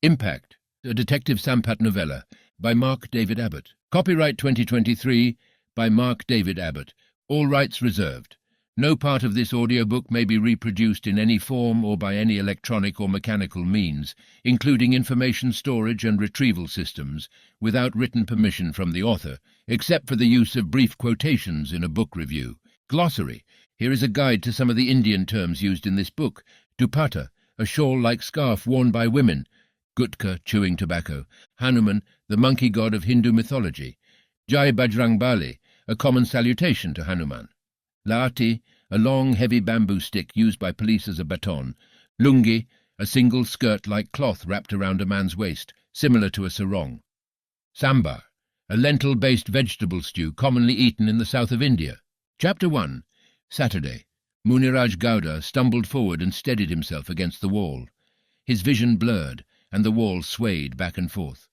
Impact, a Detective Sampath novella, by Mark David Abbott. Copyright 2023, by Mark David Abbott. All rights reserved. No part of this audiobook may be reproduced in any form or by any electronic or mechanical means, including information storage and retrieval systems, without written permission from the author, except for the use of brief quotations in a book review. Glossary. Here is a guide to some of the Indian terms used in this book. Dupatta, a shawl-like scarf worn by women. Gutka, chewing tobacco. Hanuman, the monkey god of Hindu mythology. Jai Bajrangbali, a common salutation to Hanuman. Laati, a long, heavy bamboo stick used by police as a baton. Lungi, a single skirt-like cloth wrapped around a man's waist, similar to a sarong. Sambar, a lentil-based vegetable stew commonly eaten in the south of India. Chapter 1. Saturday. Muniraj Gowda stumbled forward and steadied himself against the wall. His vision blurred, and the wall swayed back and forth.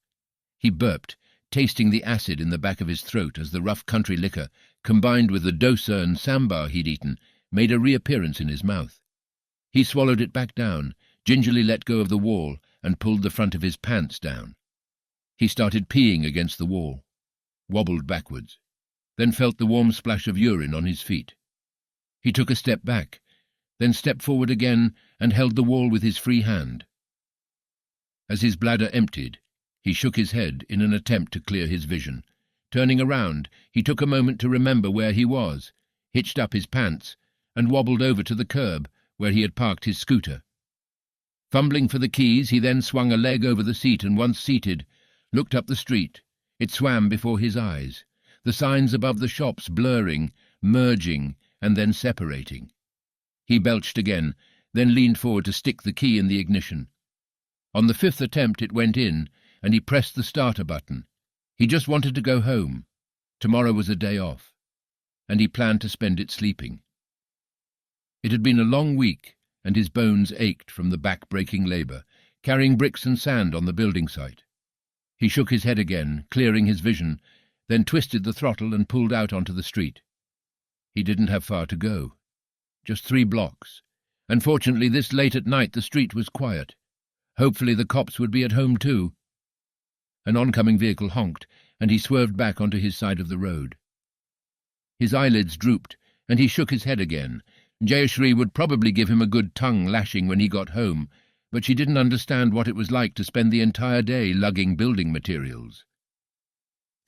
He burped, tasting the acid in the back of his throat as the rough country liquor, combined with the dosa and sambar he'd eaten, made a reappearance in his mouth. He swallowed it back down, gingerly let go of the wall, and pulled the front of his pants down. He started peeing against the wall, wobbled backwards, then felt the warm splash of urine on his feet. He took a step back, then stepped forward again and held the wall with his free hand. As his bladder emptied, he shook his head in an attempt to clear his vision. Turning around, he took a moment to remember where he was, hitched up his pants, and wobbled over to the curb where he had parked his scooter. Fumbling for the keys, he then swung a leg over the seat and, once seated, looked up the street. It swam before his eyes, the signs above the shops blurring, merging, and then separating. He belched again, then leaned forward to stick the key in the ignition. On the fifth attempt it went in, and he pressed the starter button. He just wanted to go home. Tomorrow was a day off, and he planned to spend it sleeping. It had been a long week, and his bones ached from the back-breaking labour, carrying bricks and sand on the building site. He shook his head again, clearing his vision, then twisted the throttle and pulled out onto the street. He didn't have far to go. Just 3 blocks. And fortunately this late at night the street was quiet. Hopefully the cops would be at home too. An oncoming vehicle honked, and he swerved back onto his side of the road. His eyelids drooped, and he shook his head again. Jayashri would probably give him a good tongue lashing when he got home, but she didn't understand what it was like to spend the entire day lugging building materials.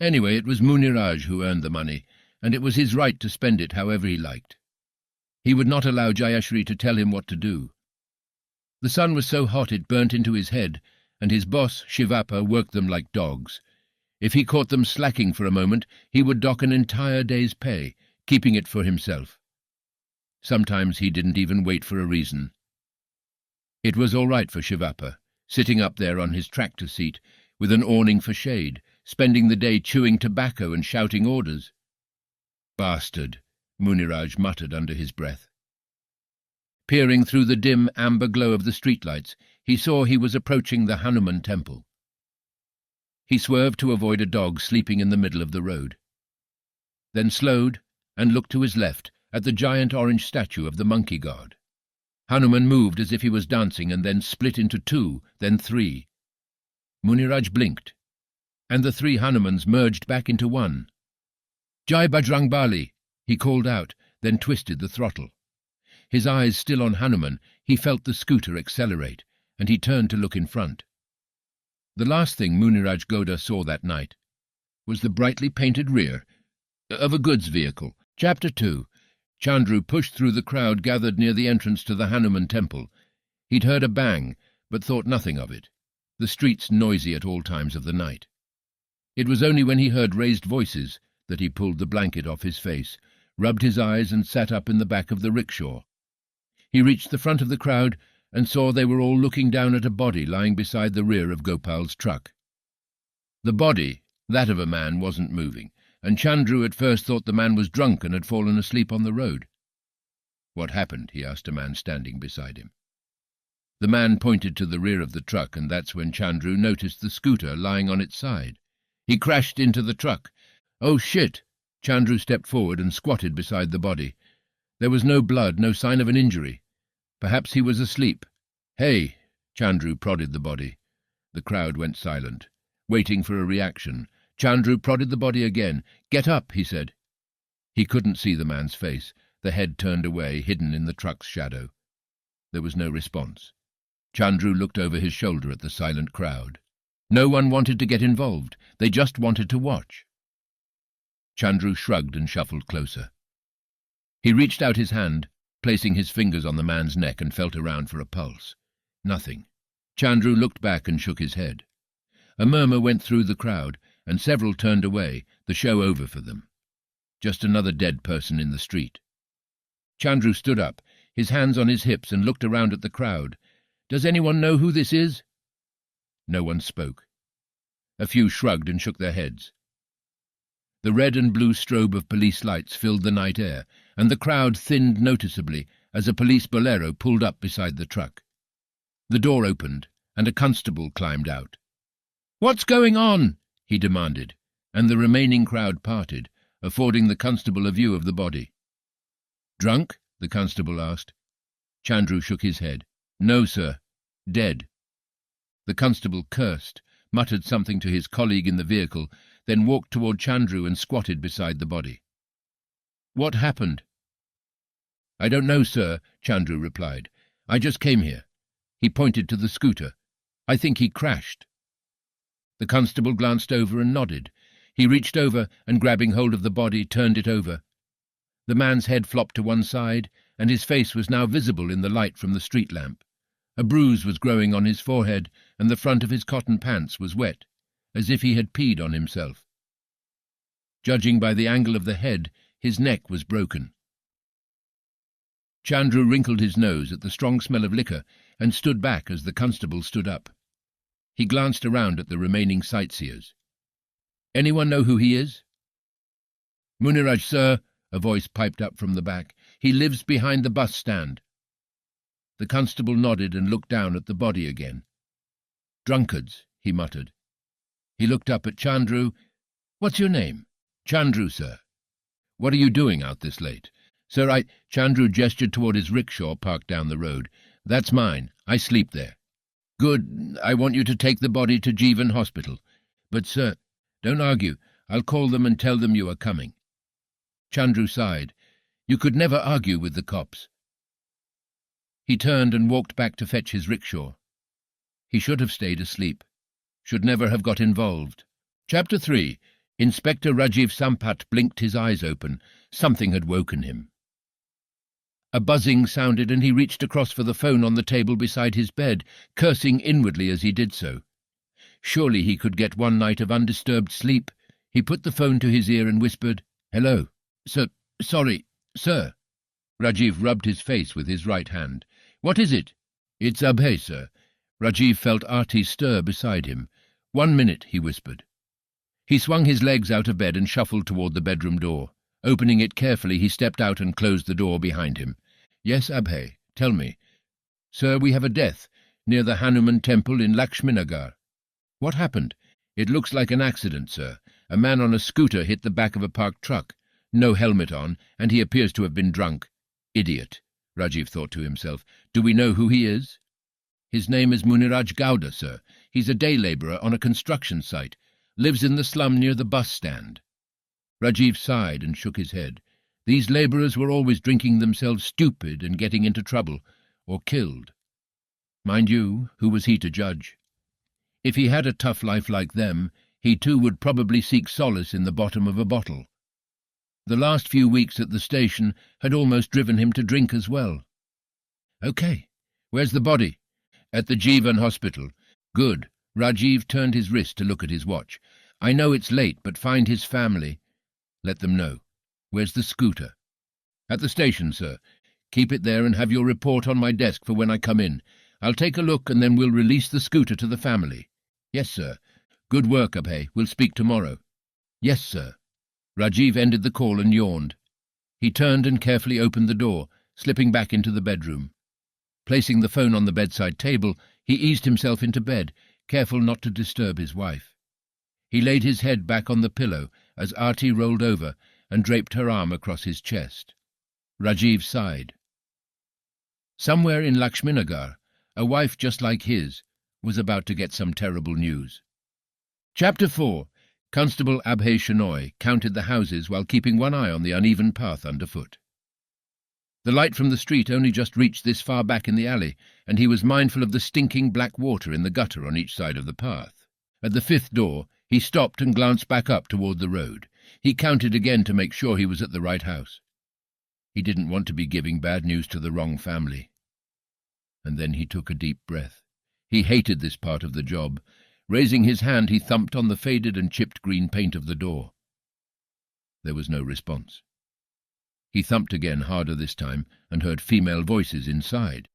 Anyway, it was Muniraj who earned the money, and it was his right to spend it however he liked. He would not allow Jayashri to tell him what to do. The sun was so hot it burnt into his head, and his boss, Shivappa, worked them like dogs. If he caught them slacking for a moment, he would dock an entire day's pay, keeping it for himself. Sometimes he didn't even wait for a reason. It was all right for Shivappa, sitting up there on his tractor seat, with an awning for shade, spending the day chewing tobacco and shouting orders. "Bastard," Muniraj muttered under his breath. Peering through the dim amber glow of the streetlights, he saw he was approaching the Hanuman temple. He swerved to avoid a dog sleeping in the middle of the road, then slowed and looked to his left at the giant orange statue of the monkey god. Hanuman moved as if he was dancing and then split into 2, then 3. Muniraj blinked, and the 3 Hanumans merged back into 1. "Jai Bajrangbali," he called out, then twisted the throttle. His eyes still on Hanuman, he felt the scooter accelerate, and he turned to look in front. The last thing Muniraj Gowda saw that night was the brightly painted rear of a goods vehicle. Chapter 2. Chandru pushed through the crowd gathered near the entrance to the Hanuman temple. He'd heard a bang, but thought nothing of it, the streets noisy at all times of the night. It was only when he heard raised voices that he pulled the blanket off his face, rubbed his eyes and sat up in the back of the rickshaw. He reached the front of the crowd and saw they were all looking down at a body lying beside the rear of Gopal's truck. The body, that of a man, wasn't moving, and Chandru at first thought the man was drunk and had fallen asleep on the road. "What happened?" he asked a man standing beside him. The man pointed to the rear of the truck, and that's when Chandru noticed the scooter lying on its side. He crashed into the truck. "Oh, shit!" Chandru stepped forward and squatted beside the body. There was no blood, no sign of an injury. Perhaps he was asleep. "Hey!" Chandru prodded the body. The crowd went silent, waiting for a reaction. Chandru prodded the body again. "Get up," he said. He couldn't see the man's face, the head turned away, hidden in the truck's shadow. There was no response. Chandru looked over his shoulder at the silent crowd. No one wanted to get involved. They just wanted to watch. Chandru shrugged and shuffled closer. He reached out his hand, placing his fingers on the man's neck, and felt around for a pulse. Nothing. Chandru looked back and shook his head. A murmur went through the crowd, and several turned away, the show over for them. Just another dead person in the street. Chandru stood up, his hands on his hips, and looked around at the crowd. "Does anyone know who this is?" No one spoke. A few shrugged and shook their heads. The red and blue strobe of police lights filled the night air, and the crowd thinned noticeably as a police bolero pulled up beside the truck. The door opened, and a constable climbed out. "What's going on?" he demanded, and the remaining crowd parted, affording the constable a view of the body. "Drunk?" the constable asked. Chandru shook his head. "No, sir. Dead." The constable cursed, muttered something to his colleague in the vehicle, then walked toward Chandru and squatted beside the body. "What happened?" "I don't know, sir," Chandru replied. "I just came here." He pointed to the scooter. "I think he crashed." The constable glanced over and nodded. He reached over and, grabbing hold of the body, turned it over. The man's head flopped to one side, and his face was now visible in the light from the street lamp. A bruise was growing on his forehead, and the front of his cotton pants was wet, as if he had peed on himself. Judging by the angle of the head, his neck was broken. Chandru wrinkled his nose at the strong smell of liquor and stood back as the constable stood up. He glanced around at the remaining sightseers. "Anyone know who he is?" "Muniraj, sir," a voice piped up from the back. "He lives behind the bus stand." The constable nodded and looked down at the body again. "Drunkards," he muttered. He looked up at Chandru. "What's your name?" "Chandru, sir." "What are you doing out this late?" "Sir, Chandru gestured toward his rickshaw parked down the road. "That's mine. I sleep there." "Good. I want you to take the body to Jeevan Hospital. But, sir—" "Don't argue. I'll call them and tell them you are coming." Chandru sighed. You could never argue with the cops. He turned and walked back to fetch his rickshaw. He should have stayed asleep. Should never have got involved. Chapter 3. Inspector Rajiv Sampath blinked his eyes open. Something had woken him. A buzzing sounded, and he reached across for the phone on the table beside his bed, cursing inwardly as he did so. Surely he could get one night of undisturbed sleep. He put the phone to his ear and whispered, "Hello. Sorry, sir." Rajiv rubbed his face with his right hand. "What is it?" "It's Abhay, sir." Rajiv felt Arti stir beside him. "1 minute," he whispered. He swung his legs out of bed and shuffled toward the bedroom door. Opening it carefully, he stepped out and closed the door behind him. "Yes, Abhay, tell me." "Sir, we have a death near the Hanuman temple in Lakshminagar." "What happened?" "It looks like an accident, sir. A man on a scooter hit the back of a parked truck. No helmet on, and he appears to have been drunk." "Idiot," Rajiv thought to himself. "Do we know who he is?" "His name is Muniraj Gowda, sir. He's a day labourer on a construction site. Lives in the slum near the bus stand." Rajiv sighed and shook his head. These labourers were always drinking themselves stupid and getting into trouble, or killed. Mind you, who was he to judge? If he had a tough life like them, he too would probably seek solace in the bottom of a bottle. The last few weeks at the station had almost driven him to drink as well. "Okay. Where's the body?" "At the Jeevan Hospital." "Good." Rajiv turned his wrist to look at his watch. "I know it's late, but find his family. Let them know. Where's the scooter?" "At the station, sir. Keep it there and have your report on my desk for when I come in. I'll take a look and then we'll release the scooter to the family." "Yes, sir." "Good work, Abhay. We'll speak tomorrow." "Yes, sir." Rajiv ended the call and yawned. He turned and carefully opened the door, slipping back into the bedroom. Placing the phone on the bedside table, he eased himself into bed, careful not to disturb his wife. He laid his head back on the pillow as Arti rolled over and draped her arm across his chest. Rajiv sighed. Somewhere in Lakshminagar, a wife just like his, was about to get some terrible news. Chapter 4. Constable Abhay Shenoy counted the houses while keeping one eye on the uneven path underfoot. The light from the street only just reached this far back in the alley, and he was mindful of the stinking black water in the gutter on each side of the path. At the 5th door, he stopped and glanced back up toward the road. He counted again to make sure he was at the right house. He didn't want to be giving bad news to the wrong family. And then he took a deep breath. He hated this part of the job. Raising his hand, he thumped on the faded and chipped green paint of the door. There was no response. He thumped again, harder this time, and heard female voices inside.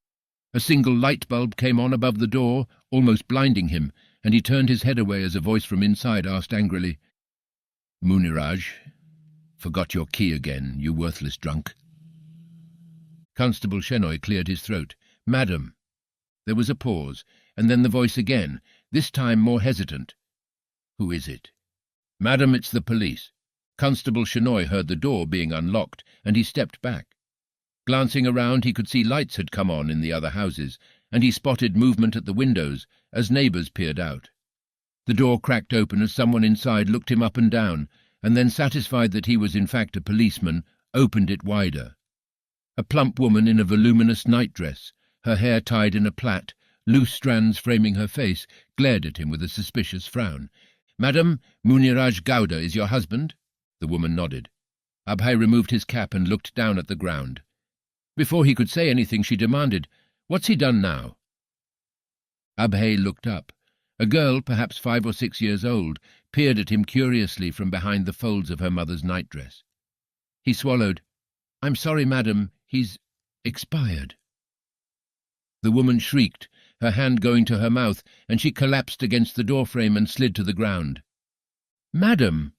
A single light bulb came on above the door, almost blinding him, and he turned his head away as a voice from inside asked angrily, "Muniraj, forgot your key again, you worthless drunk." Constable Shenoy cleared his throat. "Madam." There was a pause, and then the voice again, this time more hesitant. "Who is it?" "Madam, it's the police." Constable Shenoy heard the door being unlocked, and he stepped back. Glancing around, he could see lights had come on in the other houses, and he spotted movement at the windows as neighbours peered out. The door cracked open as someone inside looked him up and down, and then, satisfied that he was in fact a policeman, opened it wider. A plump woman in a voluminous nightdress, her hair tied in a plait, loose strands framing her face, glared at him with a suspicious frown. "Madam, Muniraj Gowda is your husband?" The woman nodded. Abhay removed his cap and looked down at the ground. Before he could say anything, she demanded, "What's he done now?" Abhay looked up. A girl, perhaps 5 or 6 years old, peered at him curiously from behind the folds of her mother's nightdress. He swallowed. "I'm sorry, madam, he's expired." The woman shrieked, her hand going to her mouth, and she collapsed against the doorframe and slid to the ground. "Madam!"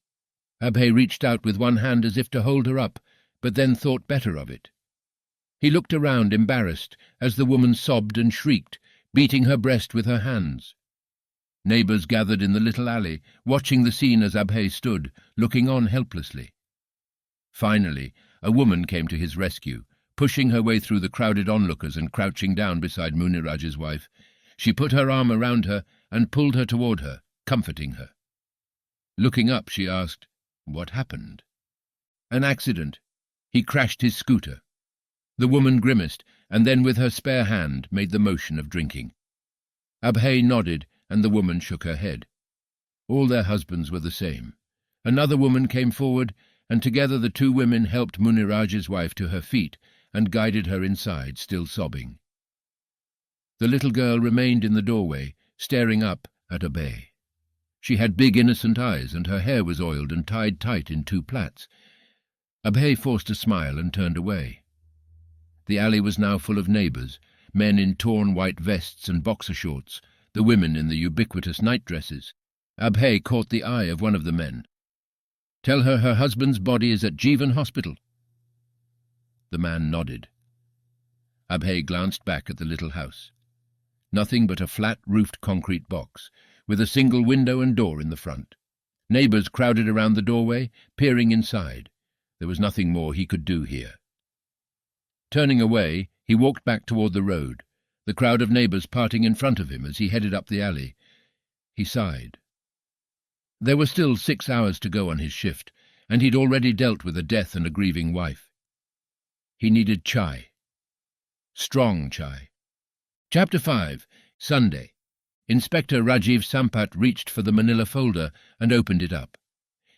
Abhay reached out with one hand as if to hold her up, but then thought better of it. He looked around, embarrassed, as the woman sobbed and shrieked, beating her breast with her hands. Neighbours gathered in the little alley, watching the scene as Abhay stood, looking on helplessly. Finally, a woman came to his rescue, pushing her way through the crowded onlookers and crouching down beside Muniraj's wife. She put her arm around her and pulled her toward her, comforting her. Looking up, she asked, "What happened?" "An accident. He crashed his scooter." The woman grimaced, and then with her spare hand made the motion of drinking. Abhay nodded, and the woman shook her head. All their husbands were the same. Another woman came forward, and together the two women helped Muniraj's wife to her feet and guided her inside, still sobbing. The little girl remained in the doorway, staring up at Abhay. She had big innocent eyes, and her hair was oiled and tied tight in 2 plaits. Abhay forced a smile and turned away. The alley was now full of neighbours, men in torn white vests and boxer shorts, the women in the ubiquitous nightdresses. Abhay caught the eye of one of the men. "Tell her her husband's body is at Jeevan Hospital." The man nodded. Abhay glanced back at the little house. Nothing but a flat-roofed concrete box, with a single window and door in the front. Neighbours crowded around the doorway, peering inside. There was nothing more he could do here. Turning away, he walked back toward the road, the crowd of neighbours parting in front of him as he headed up the alley. He sighed. There were still 6 hours to go on his shift, and he'd already dealt with a death and a grieving wife. He needed chai. Strong chai. Chapter 5. Sunday. Inspector Rajiv Sampath reached for the manila folder and opened it up.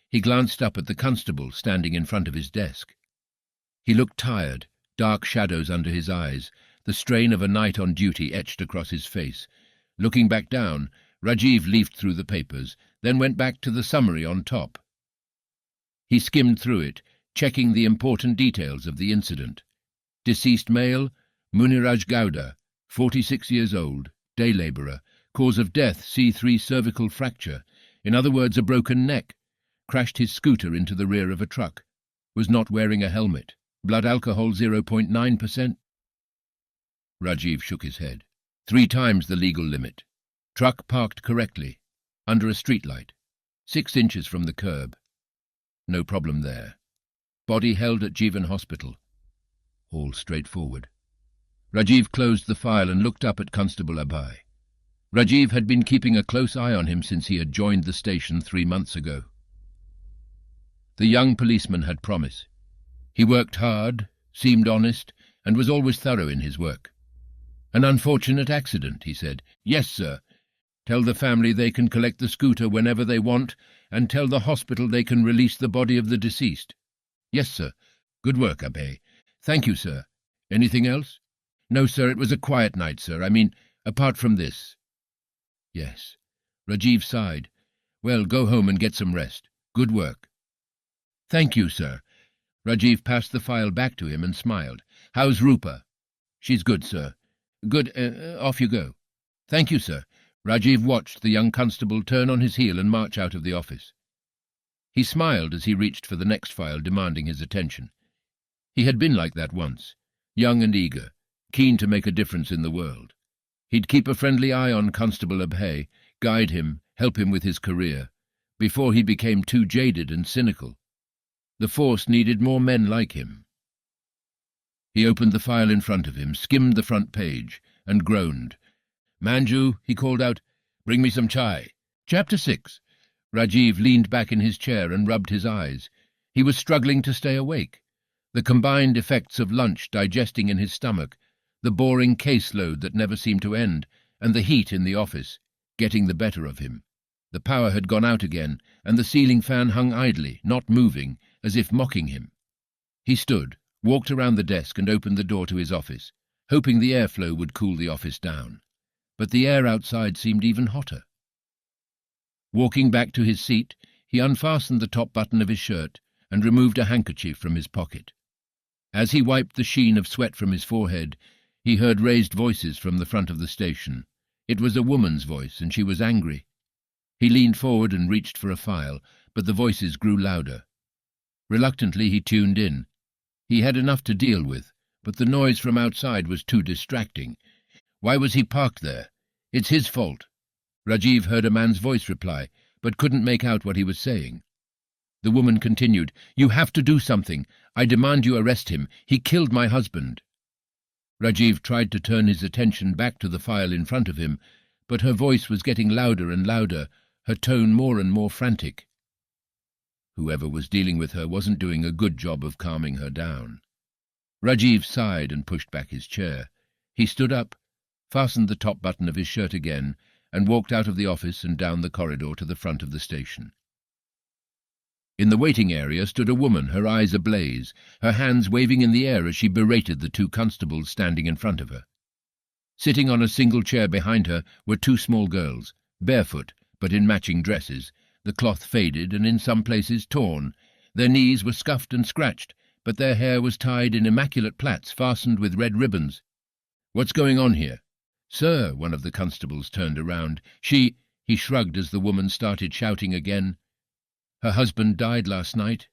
He glanced up at the constable standing in front of his desk. He looked tired, dark shadows under his eyes, the strain of a night on duty etched across his face. Looking back down, Rajiv leafed through the papers, then went back to the summary on top. He skimmed through it, checking the important details of the incident. Deceased male, Muniraj Gowda, 46 years old, day labourer, cause of death C3 cervical fracture, in other words a broken neck, crashed his scooter into the rear of a truck, was not wearing a helmet, blood alcohol 0.9%. Rajiv shook his head. 3 times the legal limit. Truck parked correctly, under a streetlight, 6 inches from the curb. No problem there. Body held at Jeevan Hospital. All straightforward. Rajiv closed the file and looked up at Constable Abhay. Rajiv had been keeping a close eye on him since he had joined the station 3 months ago. The young policeman had promise. He worked hard, seemed honest, and was always thorough in his work. "An unfortunate accident," he said. "Yes, sir. Tell the family they can collect the scooter whenever they want, and tell the hospital they can release the body of the deceased." "Yes, sir. Good work, Abbe." "Thank you, sir. Anything else?" "No, sir, it was a quiet night, sir. I mean, apart from this." "Yes." Rajiv sighed. "Well, go home and get some rest. Good work." "Thank you, sir." Rajiv passed the file back to him and smiled. "How's Rupa?" "She's good, sir." "Good. Off you go." "Thank you, sir." Rajiv watched the young constable turn on his heel and march out of the office. He smiled as he reached for the next file demanding his attention. He had been like that once, young and eager, keen to make a difference in the world. He'd keep a friendly eye on Constable Abhay, guide him, help him with his career, before he became too jaded and cynical. The force needed more men like him. He opened the file in front of him, skimmed the front page, and groaned. "Manju," he called out, "bring me some chai." Chapter 6. Rajiv leaned back in his chair and rubbed his eyes. He was struggling to stay awake. The combined effects of lunch digesting in his stomach, the boring caseload that never seemed to end, and the heat in the office, getting the better of him. The power had gone out again, and the ceiling fan hung idly, not moving, as if mocking him. He stood, walked around the desk and opened the door to his office, hoping the airflow would cool the office down. But the air outside seemed even hotter. Walking back to his seat, he unfastened the top button of his shirt and removed a handkerchief from his pocket. As he wiped the sheen of sweat from his forehead, he heard raised voices from the front of the station. It was a woman's voice, and she was angry. He leaned forward and reached for a file, but the voices grew louder. Reluctantly he tuned in. He had enough to deal with, but the noise from outside was too distracting. Why was he parked there? It's his fault. Rajiv heard a man's voice reply, but couldn't make out what he was saying. The woman continued, "You have to do something. I demand you arrest him. He killed my husband." Rajiv tried to turn his attention back to the file in front of him, but her voice was getting louder and louder, her tone more and more frantic. Whoever was dealing with her wasn't doing a good job of calming her down. Rajiv sighed and pushed back his chair. He stood up, fastened the top button of his shirt again, and walked out of the office and down the corridor to the front of the station. In the waiting area stood a woman, her eyes ablaze, her hands waving in the air as she berated the 2 constables standing in front of her. Sitting on a single chair behind her were 2 small girls, barefoot, but in matching dresses, the cloth faded and in some places torn. Their knees were scuffed and scratched, but their hair was tied in immaculate plaits fastened with red ribbons. "What's going on here?" "Sir," one of the constables turned around. He shrugged as the woman started shouting again. "Her husband died last night.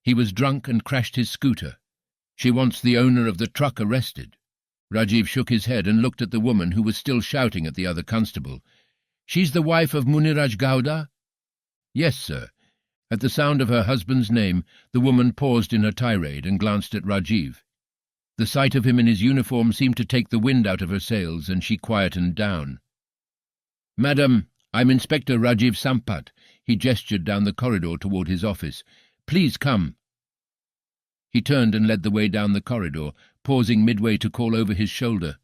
He was drunk and crashed his scooter. She wants the owner of the truck arrested." Rajiv shook his head and looked at the woman who was still shouting at the other constable. "She's the wife of Muniraj Gowda?" "Yes, sir." At the sound of her husband's name, the woman paused in her tirade and glanced at Rajiv. The sight of him in his uniform seemed to take the wind out of her sails, and she quietened down. "Madam, I'm Inspector Rajiv Sampath." He gestured down the corridor toward his office. "Please come." He turned and led the way down the corridor, pausing midway to call over his shoulder,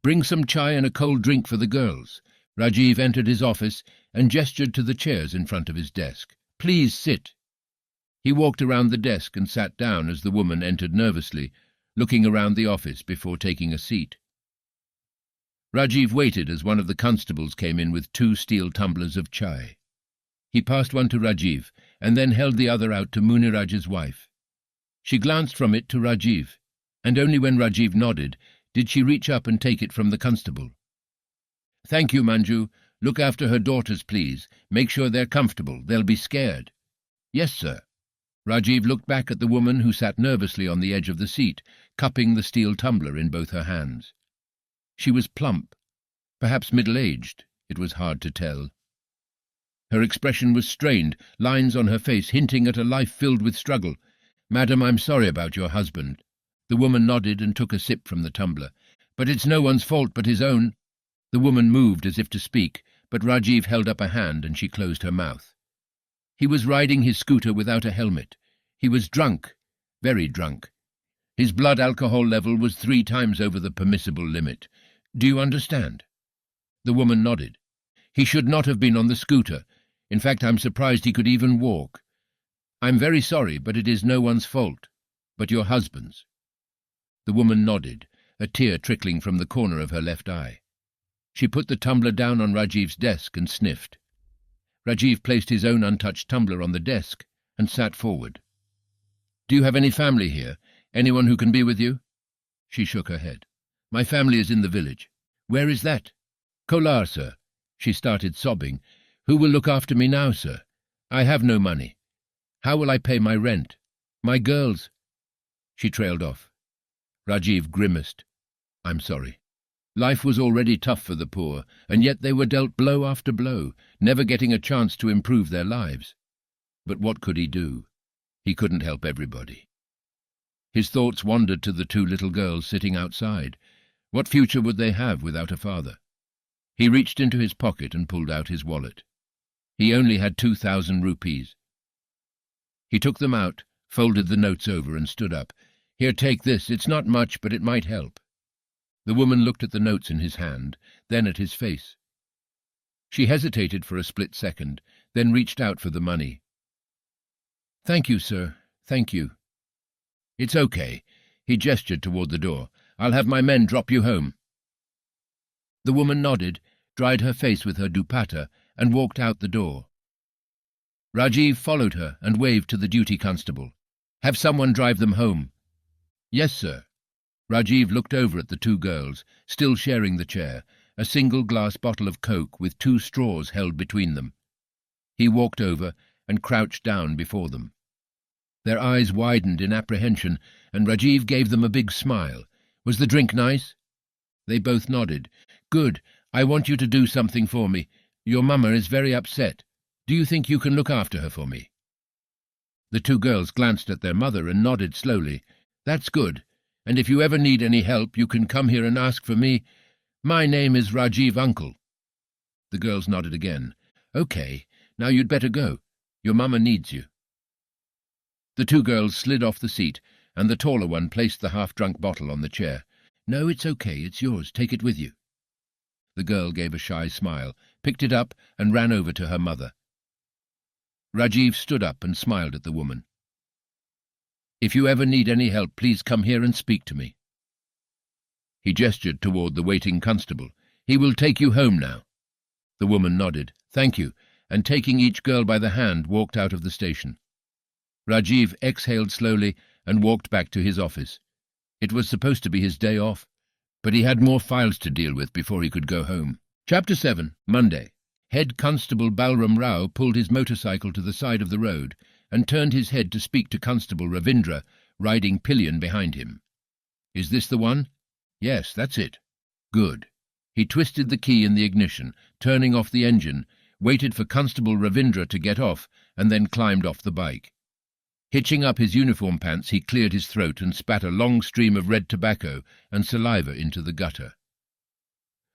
"Bring some chai and a cold drink for the girls." Rajiv entered his office and gestured to the chairs in front of his desk. "Please sit." He walked around the desk and sat down as the woman entered nervously, looking around the office before taking a seat. Rajiv waited as one of the constables came in with 2 steel tumblers of chai. He passed one to Rajiv, and then held the other out to Muniraj's wife. She glanced from it to Rajiv, and only when Rajiv nodded did she reach up and take it from the constable. "Thank you, Manju. Look after her daughters, please. Make sure they're comfortable. They'll be scared." "Yes, sir." Rajiv looked back at the woman who sat nervously on the edge of the seat, cupping the steel tumbler in both her hands. She was plump, perhaps middle-aged. It was hard to tell. Her expression was strained, lines on her face hinting at a life filled with struggle. "Madam, I'm sorry about your husband." The woman nodded and took a sip from the tumbler. "But it's no one's fault but his own." The woman moved as if to speak, but Rajiv held up a hand and she closed her mouth. He was riding his scooter without a helmet. He was drunk, very drunk. His blood alcohol level was 3 times over the permissible limit. Do you understand? The woman nodded. He should not have been on the scooter. In fact, I'm surprised he could even walk. I'm very sorry, but it is no one's fault, but your husband's. The woman nodded, a tear trickling from the corner of her left eye. She put the tumbler down on Rajiv's desk and sniffed. Rajiv placed his own untouched tumbler on the desk and sat forward. Do you have any family here? Anyone who can be with you? She shook her head. My family is in the village. Where is that? Kolar, sir. She started sobbing. Who will look after me now, sir? I have no money. How will I pay my rent? My girls? She trailed off. Rajiv grimaced. I'm sorry. Life was already tough for the poor, and yet they were dealt blow after blow, never getting a chance to improve their lives. But what could he do? He couldn't help everybody. His thoughts wandered to the 2 little girls sitting outside. What future would they have without a father? He reached into his pocket and pulled out his wallet. He only had 2,000 rupees. He took them out, folded the notes over and stood up. Here, take this. It's not much, but it might help. The woman looked at the notes in his hand, then at his face. She hesitated for a split second, then reached out for the money. Thank you, sir. Thank you. It's okay. He gestured toward the door. I'll have my men drop you home. The woman nodded, dried her face with her dupatta, and walked out the door. Rajiv followed her and waved to the duty constable. Have someone drive them home. Yes, sir. Rajiv looked over at the 2 girls, still sharing the chair, a single glass bottle of Coke with 2 straws held between them. He walked over and crouched down before them. Their eyes widened in apprehension, and Rajiv gave them a big smile. Was the drink nice? They both nodded. Good. I want you to do something for me. Your mamma is very upset. Do you think you can look after her for me? The 2 girls glanced at their mother and nodded slowly. That's good. And if you ever need any help, you can come here and ask for me. My name is Rajiv, uncle. The girls nodded again. Okay, now you'd better go. Your mamma needs you. The 2 girls slid off the seat, and the taller one placed the half-drunk bottle on the chair. No, it's okay, it's yours, take it with you. The girl gave a shy smile, picked it up, and ran over to her mother. Rajiv stood up and smiled at the woman. If you ever need any help, please come here and speak to me. He gestured toward the waiting constable. He will take you home now. The woman nodded. Thank you, and taking each girl by the hand, walked out of the station. Rajiv exhaled slowly and walked back to his office. It was supposed to be his day off, but he had more files to deal with before he could go home. Chapter 7, Monday. Head Constable Balram Rao pulled his motorcycle to the side of the road and turned his head to speak to Constable Ravindra, riding pillion behind him. Is this the one? Yes, that's it. Good. He twisted the key in the ignition, turning off the engine, waited for Constable Ravindra to get off, and then climbed off the bike. Hitching up his uniform pants, he cleared his throat and spat a long stream of red tobacco and saliva into the gutter.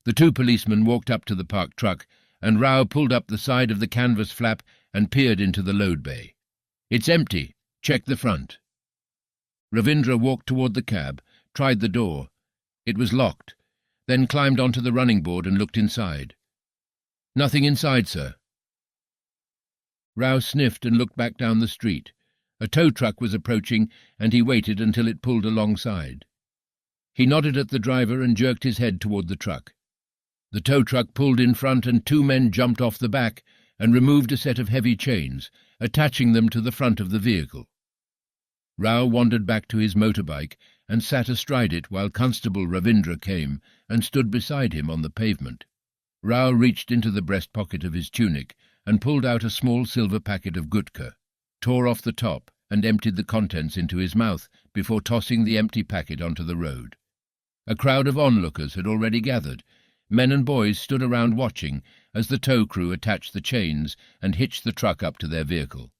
The 2 policemen walked up to the parked truck, and Rao pulled up the side of the canvas flap and peered into the load bay. It's empty. Check the front. Ravindra walked toward the cab, tried the door. It was locked, then climbed onto the running board and looked inside. Nothing inside, sir. Rao sniffed and looked back down the street. A tow truck was approaching, and he waited until it pulled alongside. He nodded at the driver and jerked his head toward the truck. The tow truck pulled in front, and 2 men jumped off the back and removed a set of heavy chains, attaching them to the front of the vehicle. Rao wandered back to his motorbike and sat astride it while Constable Ravindra came and stood beside him on the pavement. Rao reached into the breast pocket of his tunic and pulled out a small silver packet of gutka, tore off the top and emptied the contents into his mouth before tossing the empty packet onto the road. A crowd of onlookers had already gathered. Men and boys stood around watching as the tow crew attached the chains and hitched the truck up to their vehicle.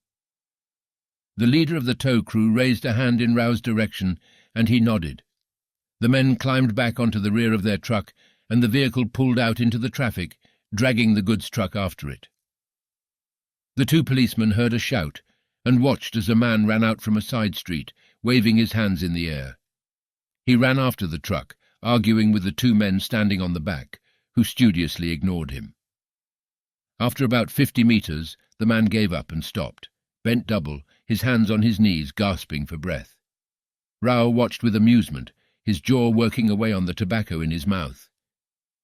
The leader of the tow crew raised a hand in Rao's direction, and he nodded. The men climbed back onto the rear of their truck and the vehicle pulled out into the traffic, dragging the goods truck after it. The two policemen heard a shout and watched as a man ran out from a side street, waving his hands in the air. He ran after the truck, arguing with the two men standing on the back, who studiously ignored him. After about 50 meters, the man gave up and stopped, bent double, his hands on his knees, gasping for breath. Rao watched with amusement, his jaw working away on the tobacco in his mouth.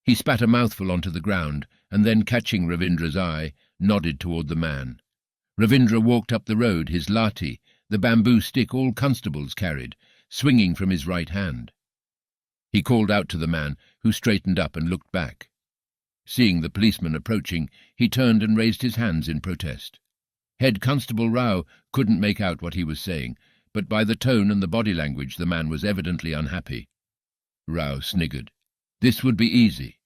He spat a mouthful onto the ground, and then, catching Ravindra's eye, nodded toward the man. Ravindra walked up the road, his lathi, the bamboo stick all constables carried, swinging from his right hand. He called out to the man, who straightened up and looked back. Seeing the policeman approaching, he turned and raised his hands in protest. Head Constable Rao couldn't make out what he was saying, but by the tone and the body language the man was evidently unhappy. Rao sniggered. This would be easy.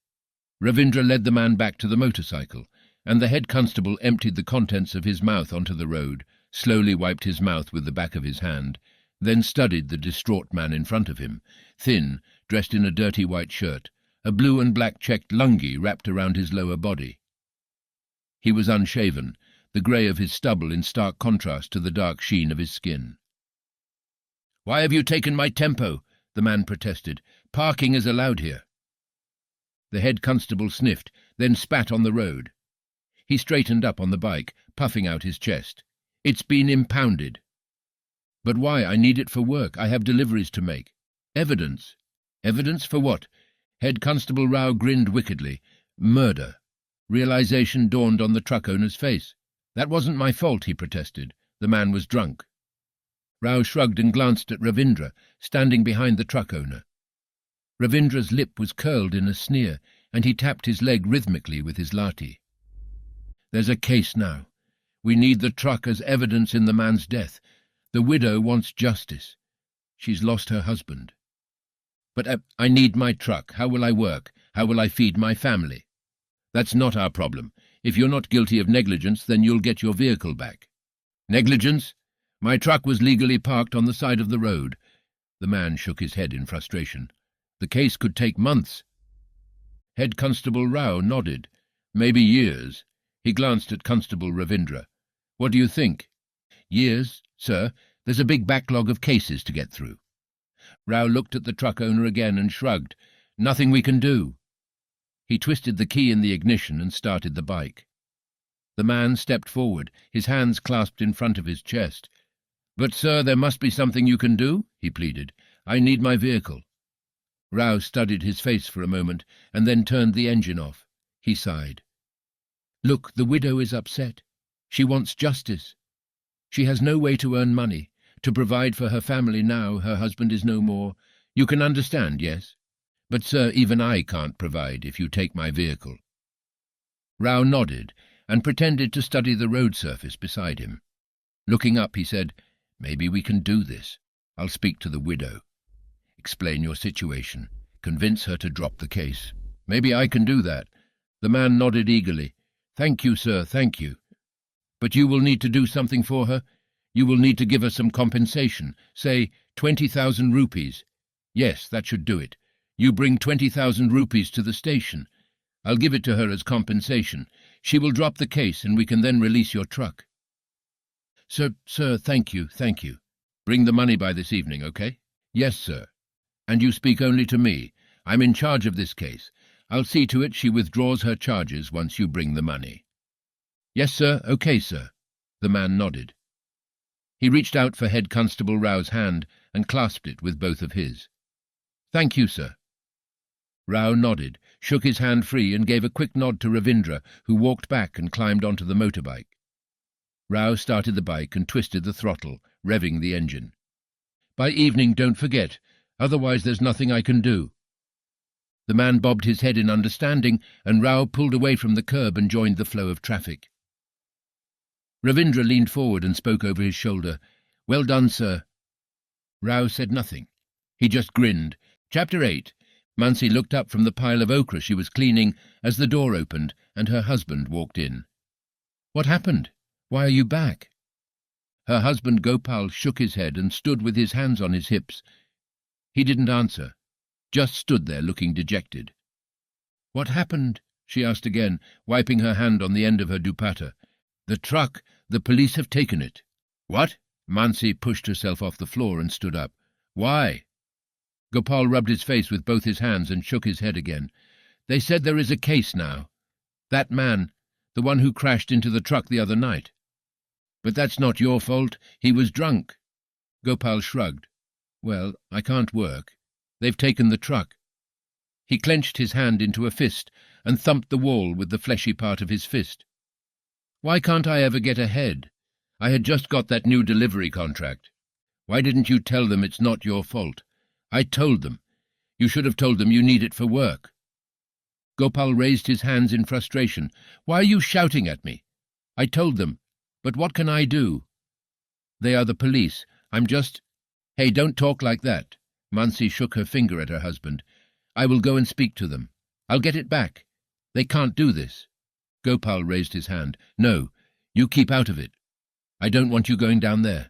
Ravindra led the man back to the motorcycle, and the head constable emptied the contents of his mouth onto the road, slowly wiped his mouth with the back of his hand, then studied the distraught man in front of him, thin, dressed in a dirty white shirt, a blue and black checked lungi wrapped around his lower body. He was unshaven, the grey of his stubble in stark contrast to the dark sheen of his skin. "Why have you taken my tempo?" the man protested. "Parking is allowed here." The head constable sniffed, then spat on the road. He straightened up on the bike, puffing out his chest. "It's been impounded." "But why? I need it for work. I have deliveries to make." "Evidence." "Evidence for what?" Head Constable Rao grinned wickedly. "Murder." Realization dawned on the truck owner's face. "That wasn't my fault," he protested. "The man was drunk." Rao shrugged and glanced at Ravindra, standing behind the truck owner. Ravindra's lip was curled in a sneer, and he tapped his leg rhythmically with his lathi. "There's a case now. We need the truck as evidence in the man's death. The widow wants justice. She's lost her husband. But I need my truck. How will I work? How will I feed my family?" "That's not our problem. If you're not guilty of negligence, then you'll get your vehicle back." "Negligence? My truck was legally parked on the side of the road." The man shook his head in frustration. "The case could take months." Head Constable Rao nodded. "Maybe years." He glanced at Constable Ravindra. "What do you think?" "Years, sir. There's a big backlog of cases to get through." Rao looked at the truck owner again and shrugged. "Nothing we can do." He twisted the key in the ignition and started the bike. The man stepped forward, his hands clasped in front of his chest. "But, sir, there must be something you can do," he pleaded. "I need my vehicle." Rao studied his face for a moment and then turned the engine off. He sighed. "Look, the widow is upset. She wants justice. She has no way to earn money, to provide for her family now her husband is no more. You can understand, yes? But, sir, even I can't provide if you take my vehicle." Rao nodded and pretended to study the road surface beside him. Looking up, he said, "Maybe we can do this. I'll speak to the widow. Explain your situation. Convince her to drop the case. Maybe I can do that." The man nodded eagerly. "Thank you, sir, thank you. But you will need to do something for her. You will need to give her some compensation, say 20,000 rupees. Yes, that should do it. You bring 20,000 rupees to the station. I'll give it to her as compensation. She will drop the case and we can then release your truck." Sir, thank you, thank you. Bring the money by this evening, okay?" "Yes, sir. And you speak only to me. I'm in charge of this case. I'll see to it she withdraws her charges once you bring the money." "Yes, sir, okay, sir." The man nodded. He reached out for Head Constable Rao's hand and clasped it with both of his. "Thank you, sir." Rao nodded, shook his hand free and gave a quick nod to Ravindra, who walked back and climbed onto the motorbike. Rao started the bike and twisted the throttle, revving the engine. "By evening, don't forget, otherwise there's nothing I can do." The man bobbed his head in understanding, and Rao pulled away from the curb and joined the flow of traffic. Ravindra leaned forward and spoke over his shoulder. "Well done, sir." Rao said nothing. He just grinned. Chapter 8. Mansi looked up from the pile of ochre she was cleaning as the door opened and her husband walked in. "What happened? Why are you back?" Her husband Gopal shook his head and stood with his hands on his hips. He didn't answer, just stood there looking dejected. "What happened?" she asked again, wiping her hand on the end of her dupatta. "The truck. The police have taken it." "What?" Mansi pushed herself off the floor and stood up. "Why?" Gopal rubbed his face with both his hands and shook his head again. "They said there is a case now. That man, the one who crashed into the truck the other night." "But that's not your fault. He was drunk." Gopal shrugged. "Well, I can't work. They've taken the truck." He clenched his hand into a fist and thumped the wall with the fleshy part of his fist. "Why can't I ever get ahead? I had just got that new delivery contract. Why didn't you tell them it's not your fault? I told them. You should have told them you need it for work." Gopal raised his hands in frustration. "Why are you shouting at me? I told them. But what can I do?" "They are the police. I'm just—" "Hey, don't talk like that." Mansi shook her finger at her husband. "I will go and speak to them. I'll get it back. They can't do this." Gopal raised his hand. "No, you keep out of it. I don't want you going down there."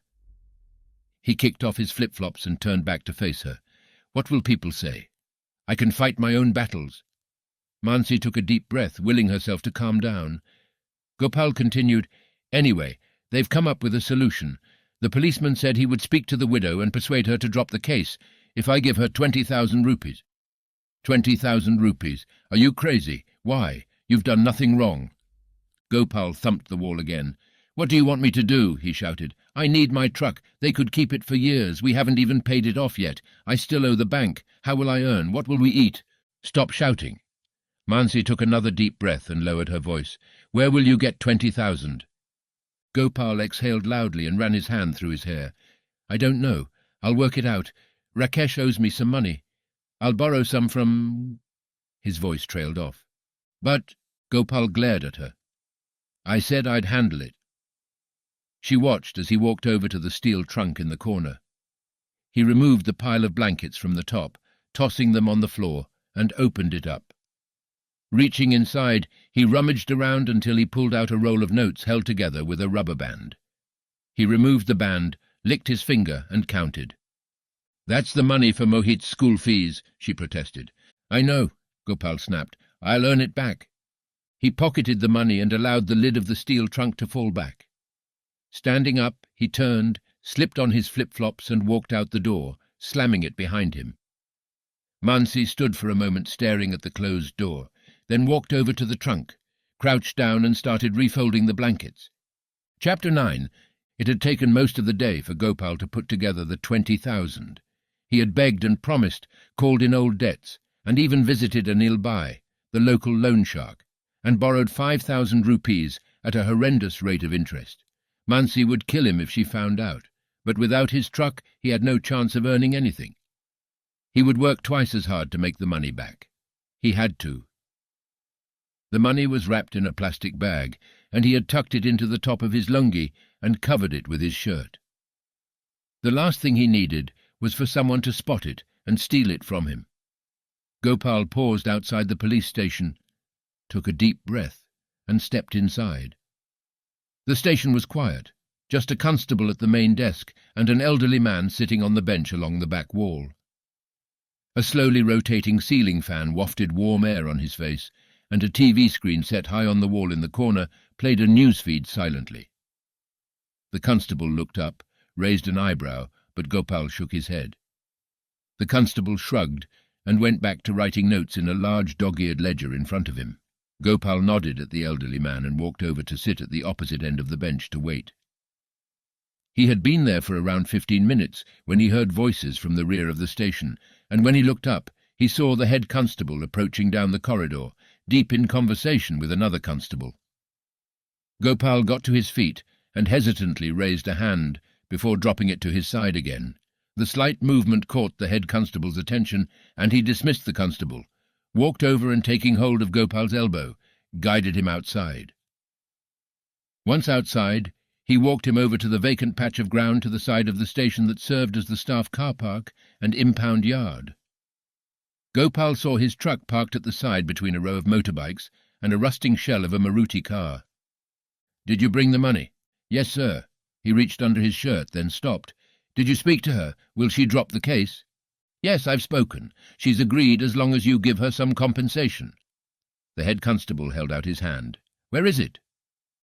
He kicked off his flip-flops and turned back to face her. "What will people say? I can fight my own battles." Mansi took a deep breath, willing herself to calm down. Gopal continued, "Anyway, they've come up with a solution. The policeman said he would speak to the widow and persuade her to drop the case if I give her 20,000 rupees. 20,000 rupees. Are you crazy? Why? You've done nothing wrong." Gopal thumped the wall again. "What do you want me to do?" he shouted. "I need my truck. They could keep it for years. We haven't even paid it off yet. I still owe the bank. How will I earn? What will we eat?" "Stop shouting." Mansi took another deep breath and lowered her voice. "Where will you get 20,000? Gopal exhaled loudly and ran his hand through his hair. "I don't know. I'll work it out. Rakesh owes me some money. I'll borrow some from—" His voice trailed off. "But—" Gopal glared at her. "I said I'd handle it." She watched as he walked over to the steel trunk in the corner. He removed the pile of blankets from the top, tossing them on the floor, and opened it up. Reaching inside, he rummaged around until he pulled out a roll of notes held together with a rubber band. He removed the band, licked his finger, and counted. "That's the money for Mohit's school fees," she protested. "I know," Gopal snapped. "I'll earn it back." He pocketed the money and allowed the lid of the steel trunk to fall back. Standing up, he turned, slipped on his flip-flops and walked out the door, slamming it behind him. Mansi stood for a moment staring at the closed door, then walked over to the trunk, crouched down and started refolding the blankets. Chapter 9. It had taken most of the day for Gopal to put together the 20,000. He had begged and promised, called in old debts, and even visited an Ilbai, the local loan shark, and borrowed 5,000 rupees at a horrendous rate of interest. Mansi would kill him if she found out, but without his truck he had no chance of earning anything. He would work twice as hard to make the money back. He had to. The money was wrapped in a plastic bag, and he had tucked it into the top of his lungi and covered it with his shirt. The last thing he needed was for someone to spot it and steal it from him. Gopal paused outside the police station, took a deep breath, and stepped inside. The station was quiet, just a constable at the main desk and an elderly man sitting on the bench along the back wall. A slowly rotating ceiling fan wafted warm air on his face, and a TV screen set high on the wall in the corner played a newsfeed silently. The constable looked up, raised an eyebrow, but Gopal shook his head. The constable shrugged and went back to writing notes in a large dog-eared ledger in front of him. Gopal nodded at the elderly man and walked over to sit at the opposite end of the bench to wait. He had been there for around 15 minutes when he heard voices from the rear of the station, and when he looked up, he saw the head constable approaching down the corridor, deep in conversation with another constable. Gopal got to his feet and hesitantly raised a hand before dropping it to his side again. The slight movement caught the head constable's attention, and he dismissed the constable, walked over and taking hold of Gopal's elbow, guided him outside. Once outside, he walked him over to the vacant patch of ground to the side of the station that served as the staff car park and impound yard. Gopal saw his truck parked at the side between a row of motorbikes and a rusting shell of a Maruti car. "Did you bring the money?" "Yes, sir." He reached under his shirt, then stopped. "Did you speak to her? Will she drop the case?" "Yes, I've spoken. She's agreed as long as you give her some compensation." The head constable held out his hand. "Where is it?"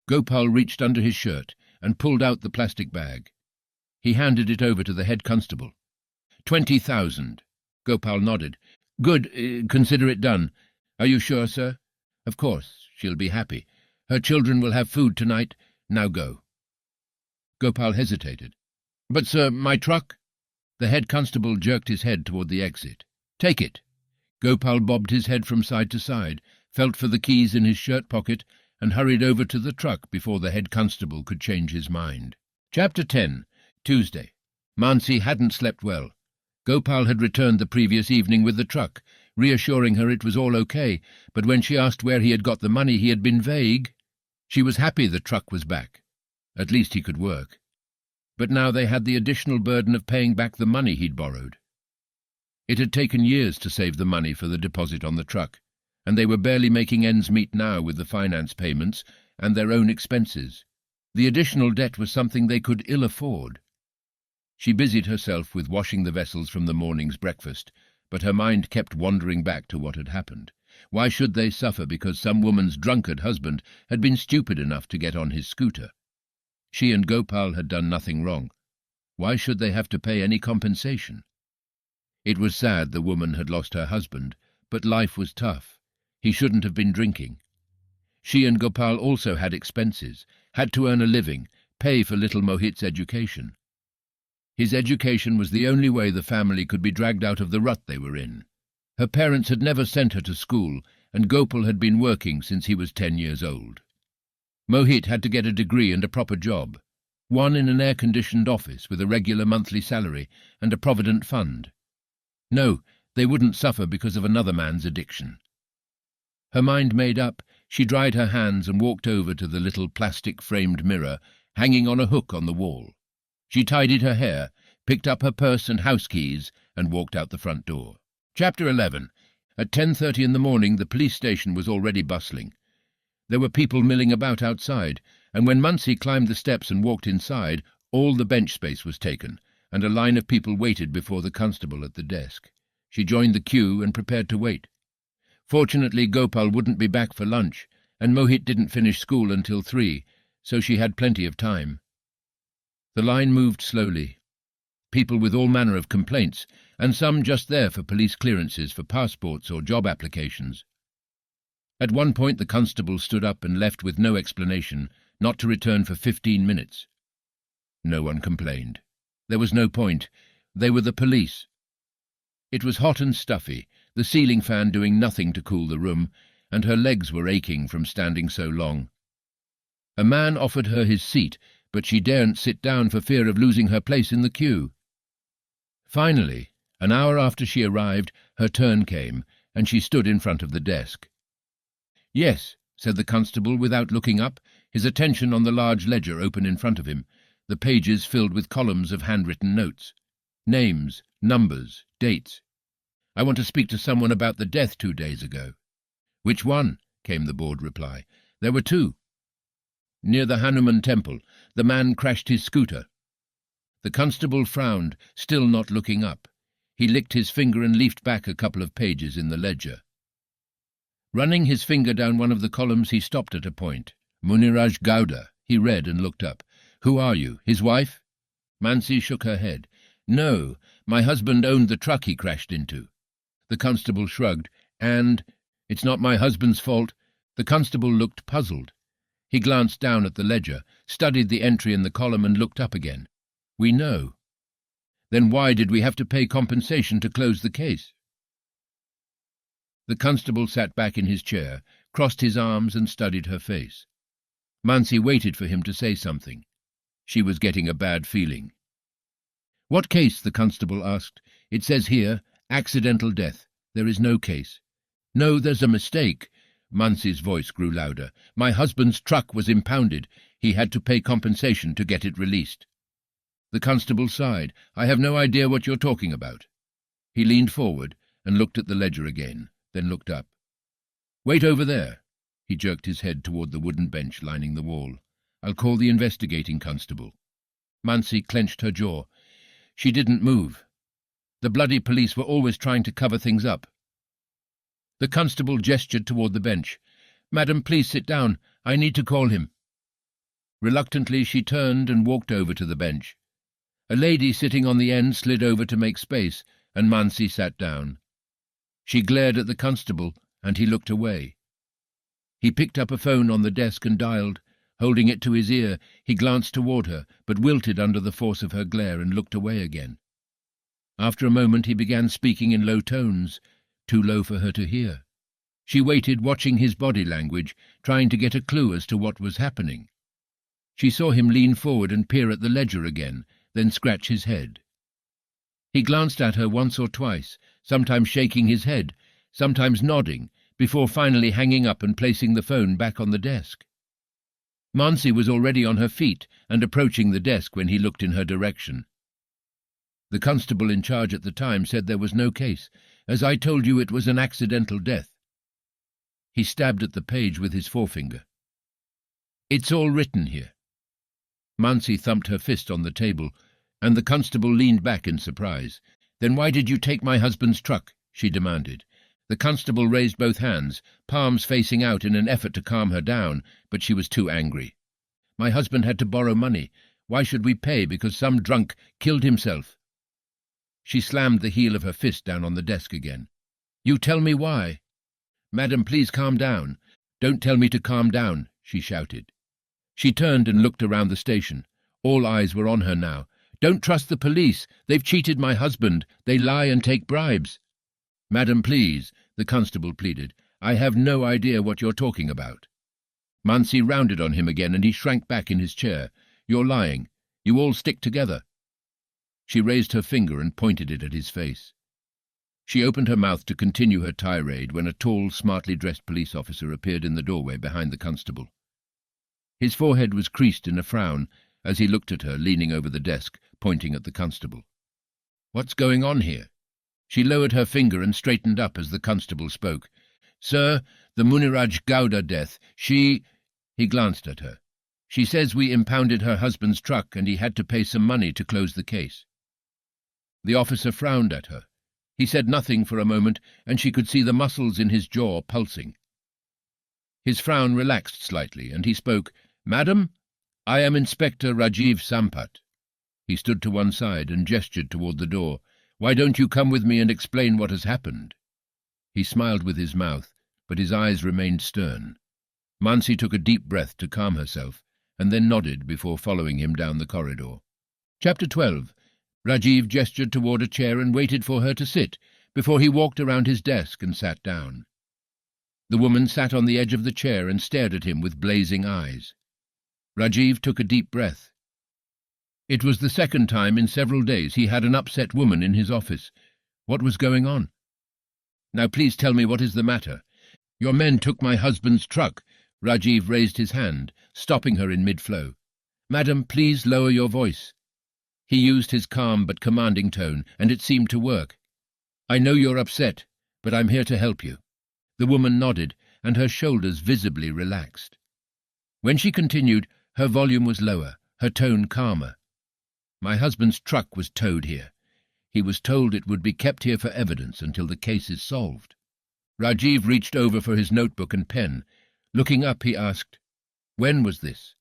Gopal reached under his shirt and pulled out the plastic bag. He handed it over to the head constable. 20,000. Gopal nodded. "Good, consider it done. Are you sure, sir?" "Of course, she'll be happy. Her children will have food tonight. Now go." Gopal hesitated. "But, sir, my truck?" The head constable jerked his head toward the exit. "Take it." Gopal bobbed his head from side to side, felt for the keys in his shirt pocket, and hurried over to the truck before the head constable could change his mind. Chapter 10. Tuesday. Mansi hadn't slept well. Gopal had returned the previous evening with the truck, reassuring her it was all okay, but when she asked where he had got the money, he had been vague. She was happy the truck was back. At least he could work. But now they had the additional burden of paying back the money he'd borrowed. It had taken years to save the money for the deposit on the truck, and they were barely making ends meet now with the finance payments and their own expenses. The additional debt was something they could ill afford. She busied herself with washing the vessels from the morning's breakfast, but her mind kept wandering back to what had happened. Why should they suffer because some woman's drunkard husband had been stupid enough to get on his scooter? She and Gopal had done nothing wrong. Why should they have to pay any compensation? It was sad the woman had lost her husband, but life was tough. He shouldn't have been drinking. She and Gopal also had expenses, had to earn a living, pay for little Mohit's education. His education was the only way the family could be dragged out of the rut they were in. Her parents had never sent her to school, and Gopal had been working since he was 10 years old. Mohit had to get a degree and a proper job, one in an air-conditioned office with a regular monthly salary and a provident fund. No, they wouldn't suffer because of another man's addiction. Her mind made up, she dried her hands and walked over to the little plastic-framed mirror hanging on a hook on the wall. She tidied her hair, picked up her purse and house keys, and walked out the front door. Chapter 11. At 10:30 in the morning the police station was already bustling. There were people milling about outside, and when Mansi climbed the steps and walked inside, all the bench space was taken, and a line of people waited before the constable at the desk. She joined the queue and prepared to wait. Fortunately, Gopal wouldn't be back for lunch, and Mohit didn't finish school until 3, so she had plenty of time. The line moved slowly. People with all manner of complaints, and some just there for police clearances for passports or job applications. At one point the constable stood up and left with no explanation, not to return for 15 minutes. No one complained. There was no point. They were the police. It was hot and stuffy, the ceiling fan doing nothing to cool the room, and her legs were aching from standing so long. A man offered her his seat, but she daren't sit down for fear of losing her place in the queue. Finally, an hour after she arrived, her turn came, and she stood in front of the desk. "Yes," said the constable without looking up, his attention on the large ledger open in front of him, the pages filled with columns of handwritten notes. Names, numbers, dates. "I want to speak to someone about the death 2 days ago." "Which one?" came the bored reply. "There were 2. Near the Hanuman temple, the man crashed his scooter." The constable frowned, still not looking up. He licked his finger and leafed back a couple of pages in the ledger. Running his finger down one of the columns, he stopped at a point. "Muniraj Gowda," he read and looked up. "Who are you, his wife?" Mansi shook her head. "No, my husband owned the truck he crashed into." The constable shrugged. "And it's not my husband's fault." The constable looked puzzled. He glanced down at the ledger, studied the entry in the column and looked up again. "We know." "Then why did we have to pay compensation to close the case?" The constable sat back in his chair, crossed his arms and studied her face. Mansi waited for him to say something. She was getting a bad feeling. "What case?" the constable asked. "It says here, accidental death. There is no case." "No, there's a mistake." Mansi's voice grew louder. "My husband's truck was impounded. He had to pay compensation to get it released." The constable sighed. "I have no idea what you're talking about." He leaned forward and looked at the ledger again, then looked up. "Wait over there." He jerked his head toward the wooden bench lining the wall. "I'll call the investigating constable." Mansi clenched her jaw. She didn't move. The bloody police were always trying to cover things up. The constable gestured toward the bench. "Madam, please sit down. I need to call him." Reluctantly, she turned and walked over to the bench. A lady sitting on the end slid over to make space, and Mansi sat down. She glared at the constable, and he looked away. He picked up a phone on the desk and dialed. Holding it to his ear, he glanced toward her, but wilted under the force of her glare and looked away again. After a moment he began speaking in low tones, too low for her to hear. She waited, watching his body language, trying to get a clue as to what was happening. She saw him lean forward and peer at the ledger again, then scratch his head. He glanced at her once or twice, sometimes shaking his head, sometimes nodding, before finally hanging up and placing the phone back on the desk. Mansi was already on her feet and approaching the desk when he looked in her direction. "The constable in charge at the time said there was no case. As I told you, it was an accidental death." He stabbed at the page with his forefinger. "It's all written here." Mansi thumped her fist on the table, and the constable leaned back in surprise. "Then why did you take my husband's truck?" she demanded. The constable raised both hands, palms facing out in an effort to calm her down, but she was too angry. "My husband had to borrow money. Why should we pay because some drunk killed himself?" She slammed the heel of her fist down on the desk again. "You tell me why." "Madam, please calm down." "Don't tell me to calm down," she shouted. She turned and looked around the station. All eyes were on her now. "Don't trust the police. They've cheated my husband. They lie and take bribes." "Madam, please," the constable pleaded. "I have no idea what you're talking about." Mansi rounded on him again, and he shrank back in his chair. "You're lying. You all stick together." She raised her finger and pointed it at his face. She opened her mouth to continue her tirade when a tall, smartly dressed police officer appeared in the doorway behind the constable. His forehead was creased in a frown as he looked at her, leaning over the desk, pointing at the constable. "What's going on here?" She lowered her finger and straightened up as the constable spoke. "Sir, the Muniraj Gowda death, she—" He glanced at her. "She says we impounded her husband's truck and he had to pay some money to close the case." The officer frowned at her. He said nothing for a moment, and she could see the muscles in his jaw pulsing. His frown relaxed slightly, and he spoke. "Madam, I am Inspector Rajiv Sampath." He stood to one side and gestured toward the door. "Why don't you come with me and explain what has happened?" He smiled with his mouth, but his eyes remained stern. Mansi took a deep breath to calm herself, and then nodded before following him down the corridor. Chapter 12. Rajiv gestured toward a chair and waited for her to sit, before he walked around his desk and sat down. The woman sat on the edge of the chair and stared at him with blazing eyes. Rajiv took a deep breath. It was the second time in several days he had an upset woman in his office. What was going on? "Now please tell me what is the matter." "Your men took my husband's truck." Rajiv raised his hand, stopping her in mid-flow. "Madam, please lower your voice." He used his calm but commanding tone, and it seemed to work. "I know you're upset, but I'm here to help you." The woman nodded, and her shoulders visibly relaxed. When she continued, her volume was lower, her tone calmer. "My husband's truck was towed here. He was told it would be kept here for evidence until the case is solved." Rajiv reached over for his notebook and pen. Looking up, he asked, "When was this?"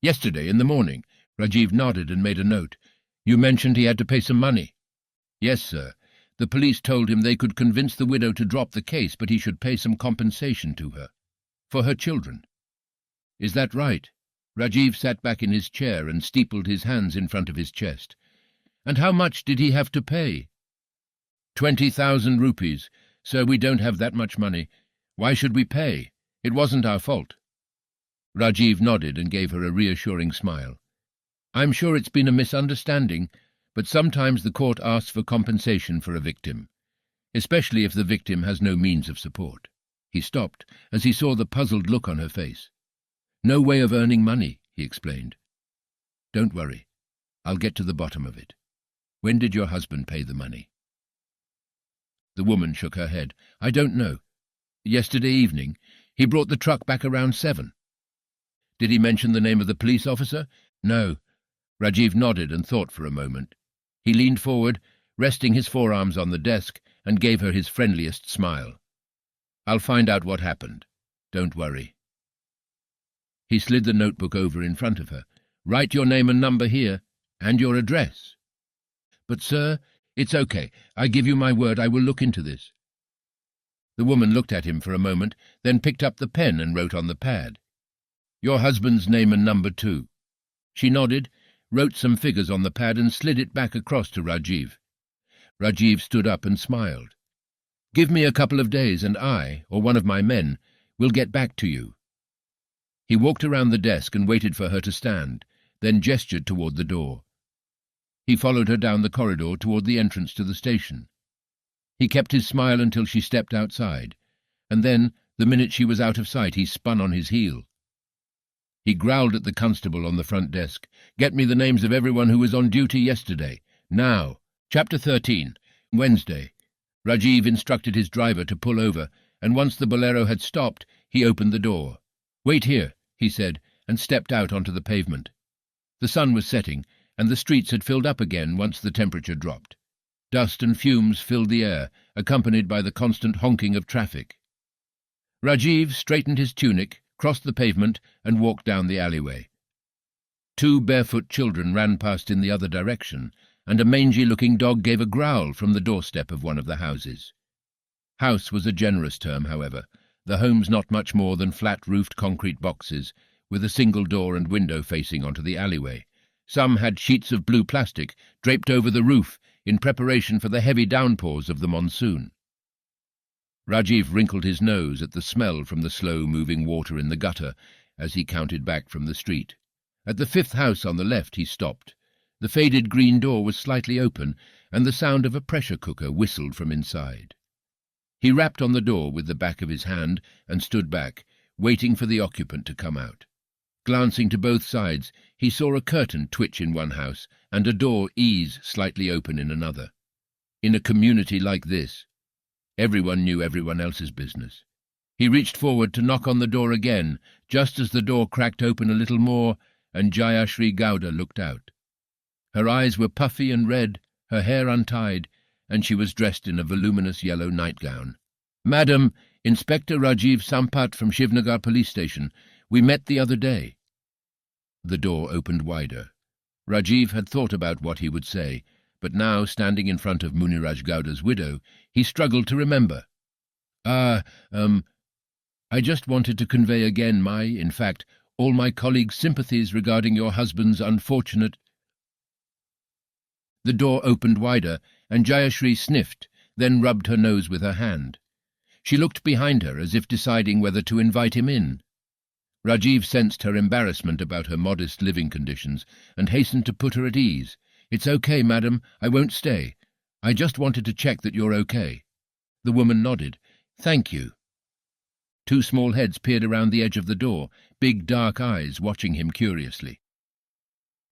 "Yesterday, in the morning." Rajiv nodded and made a note. "You mentioned he had to pay some money." "Yes, sir. The police told him they could convince the widow to drop the case, but he should pay some compensation to her. For her children." "Is that right?" Rajiv sat back in his chair and steepled his hands in front of his chest. "And how much did he have to pay?" 20,000 rupees. Sir, we don't have that much money. Why should we pay? It wasn't our fault." Rajiv nodded and gave her a reassuring smile. "I'm sure it's been a misunderstanding, but sometimes the court asks for compensation for a victim, especially if the victim has no means of support." He stopped as he saw the puzzled look on her face. "No way of earning money," he explained. "Don't worry. I'll get to the bottom of it. When did your husband pay the money?" The woman shook her head. "I don't know. Yesterday evening. He brought the truck back around 7. "Did he mention the name of the police officer?" "No." Rajiv nodded and thought for a moment. He leaned forward, resting his forearms on the desk, and gave her his friendliest smile. I'll find out what happened. Don't worry. He slid the notebook over in front of her. Write your name and number here, and your address. But, sir, it's okay. I give you my word I will look into this. The woman looked at him for a moment, then picked up the pen and wrote on the pad. Your husband's name and number too. She nodded, wrote some figures on the pad and slid it back across to Rajiv. Rajiv stood up and smiled. Give me a couple of days and I, or one of my men, will get back to you. He walked around the desk and waited for her to stand, then gestured toward the door. He followed her down the corridor toward the entrance to the station. He kept his smile until she stepped outside, and then, the minute she was out of sight, he spun on his heel. He growled at the constable on the front desk. Get me the names of everyone who was on duty yesterday. Now. Chapter 13. Wednesday. Rajiv instructed his driver to pull over, and once the bolero had stopped, he opened the door. Wait here, he said, and stepped out onto the pavement. The sun was setting, and the streets had filled up again once the temperature dropped. Dust and fumes filled the air, accompanied by the constant honking of traffic. Rajiv straightened his tunic, crossed the pavement, and walked down the alleyway. 2 barefoot children ran past in the other direction, and a mangy-looking dog gave a growl from the doorstep of one of the houses. House was a generous term, however, the homes not much more than flat-roofed concrete boxes, with a single door and window facing onto the alleyway. Some had sheets of blue plastic draped over the roof in preparation for the heavy downpours of the monsoon. Rajiv wrinkled his nose at the smell from the slow-moving water in the gutter as he counted back from the street. At the 5th house on the left he stopped. The faded green door was slightly open, and the sound of a pressure cooker whistled from inside. He rapped on the door with the back of his hand and stood back, waiting for the occupant to come out. Glancing to both sides, he saw a curtain twitch in one house and a door ease slightly open in another. In a community like this, everyone knew everyone else's business. He reached forward to knock on the door again, just as the door cracked open a little more, and Jayashri Gowda looked out. Her eyes were puffy and red, her hair untied, and she was dressed in a voluminous yellow nightgown. "Madam, Inspector Rajiv Sampath from Shivnagar police station. We met the other day." The door opened wider. Rajiv had thought about what he would say, but now, standing in front of Muniraj Gowda's widow, he struggled to remember. I just wanted to convey again in fact, all my colleagues' sympathies regarding your husband's unfortunate—" The door opened wider, and Jayashri sniffed, then rubbed her nose with her hand. She looked behind her as if deciding whether to invite him in. Rajiv sensed her embarrassment about her modest living conditions and hastened to put her at ease. "It's okay, madam. I won't stay. I just wanted to check that you're okay." The woman nodded. "Thank you." 2 small heads peered around the edge of the door, big dark eyes watching him curiously.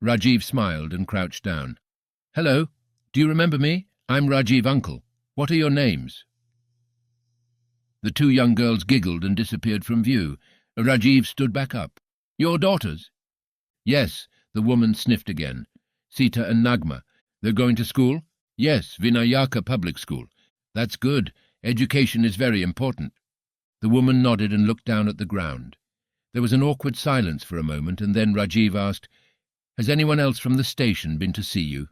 Rajiv smiled and crouched down. "Hello. Do you remember me? I'm Rajiv, uncle. What are your names?" The 2 young girls giggled and disappeared from view. Rajiv stood back up. "Your daughters?" "Yes." The woman sniffed again. "Sita and Nagma. They're going to school?" "Yes, Vinayaka Public School." "That's good. Education is very important." The woman nodded and looked down at the ground. There was an awkward silence for a moment, and then Rajiv asked, "Has anyone else from the station been to see you?"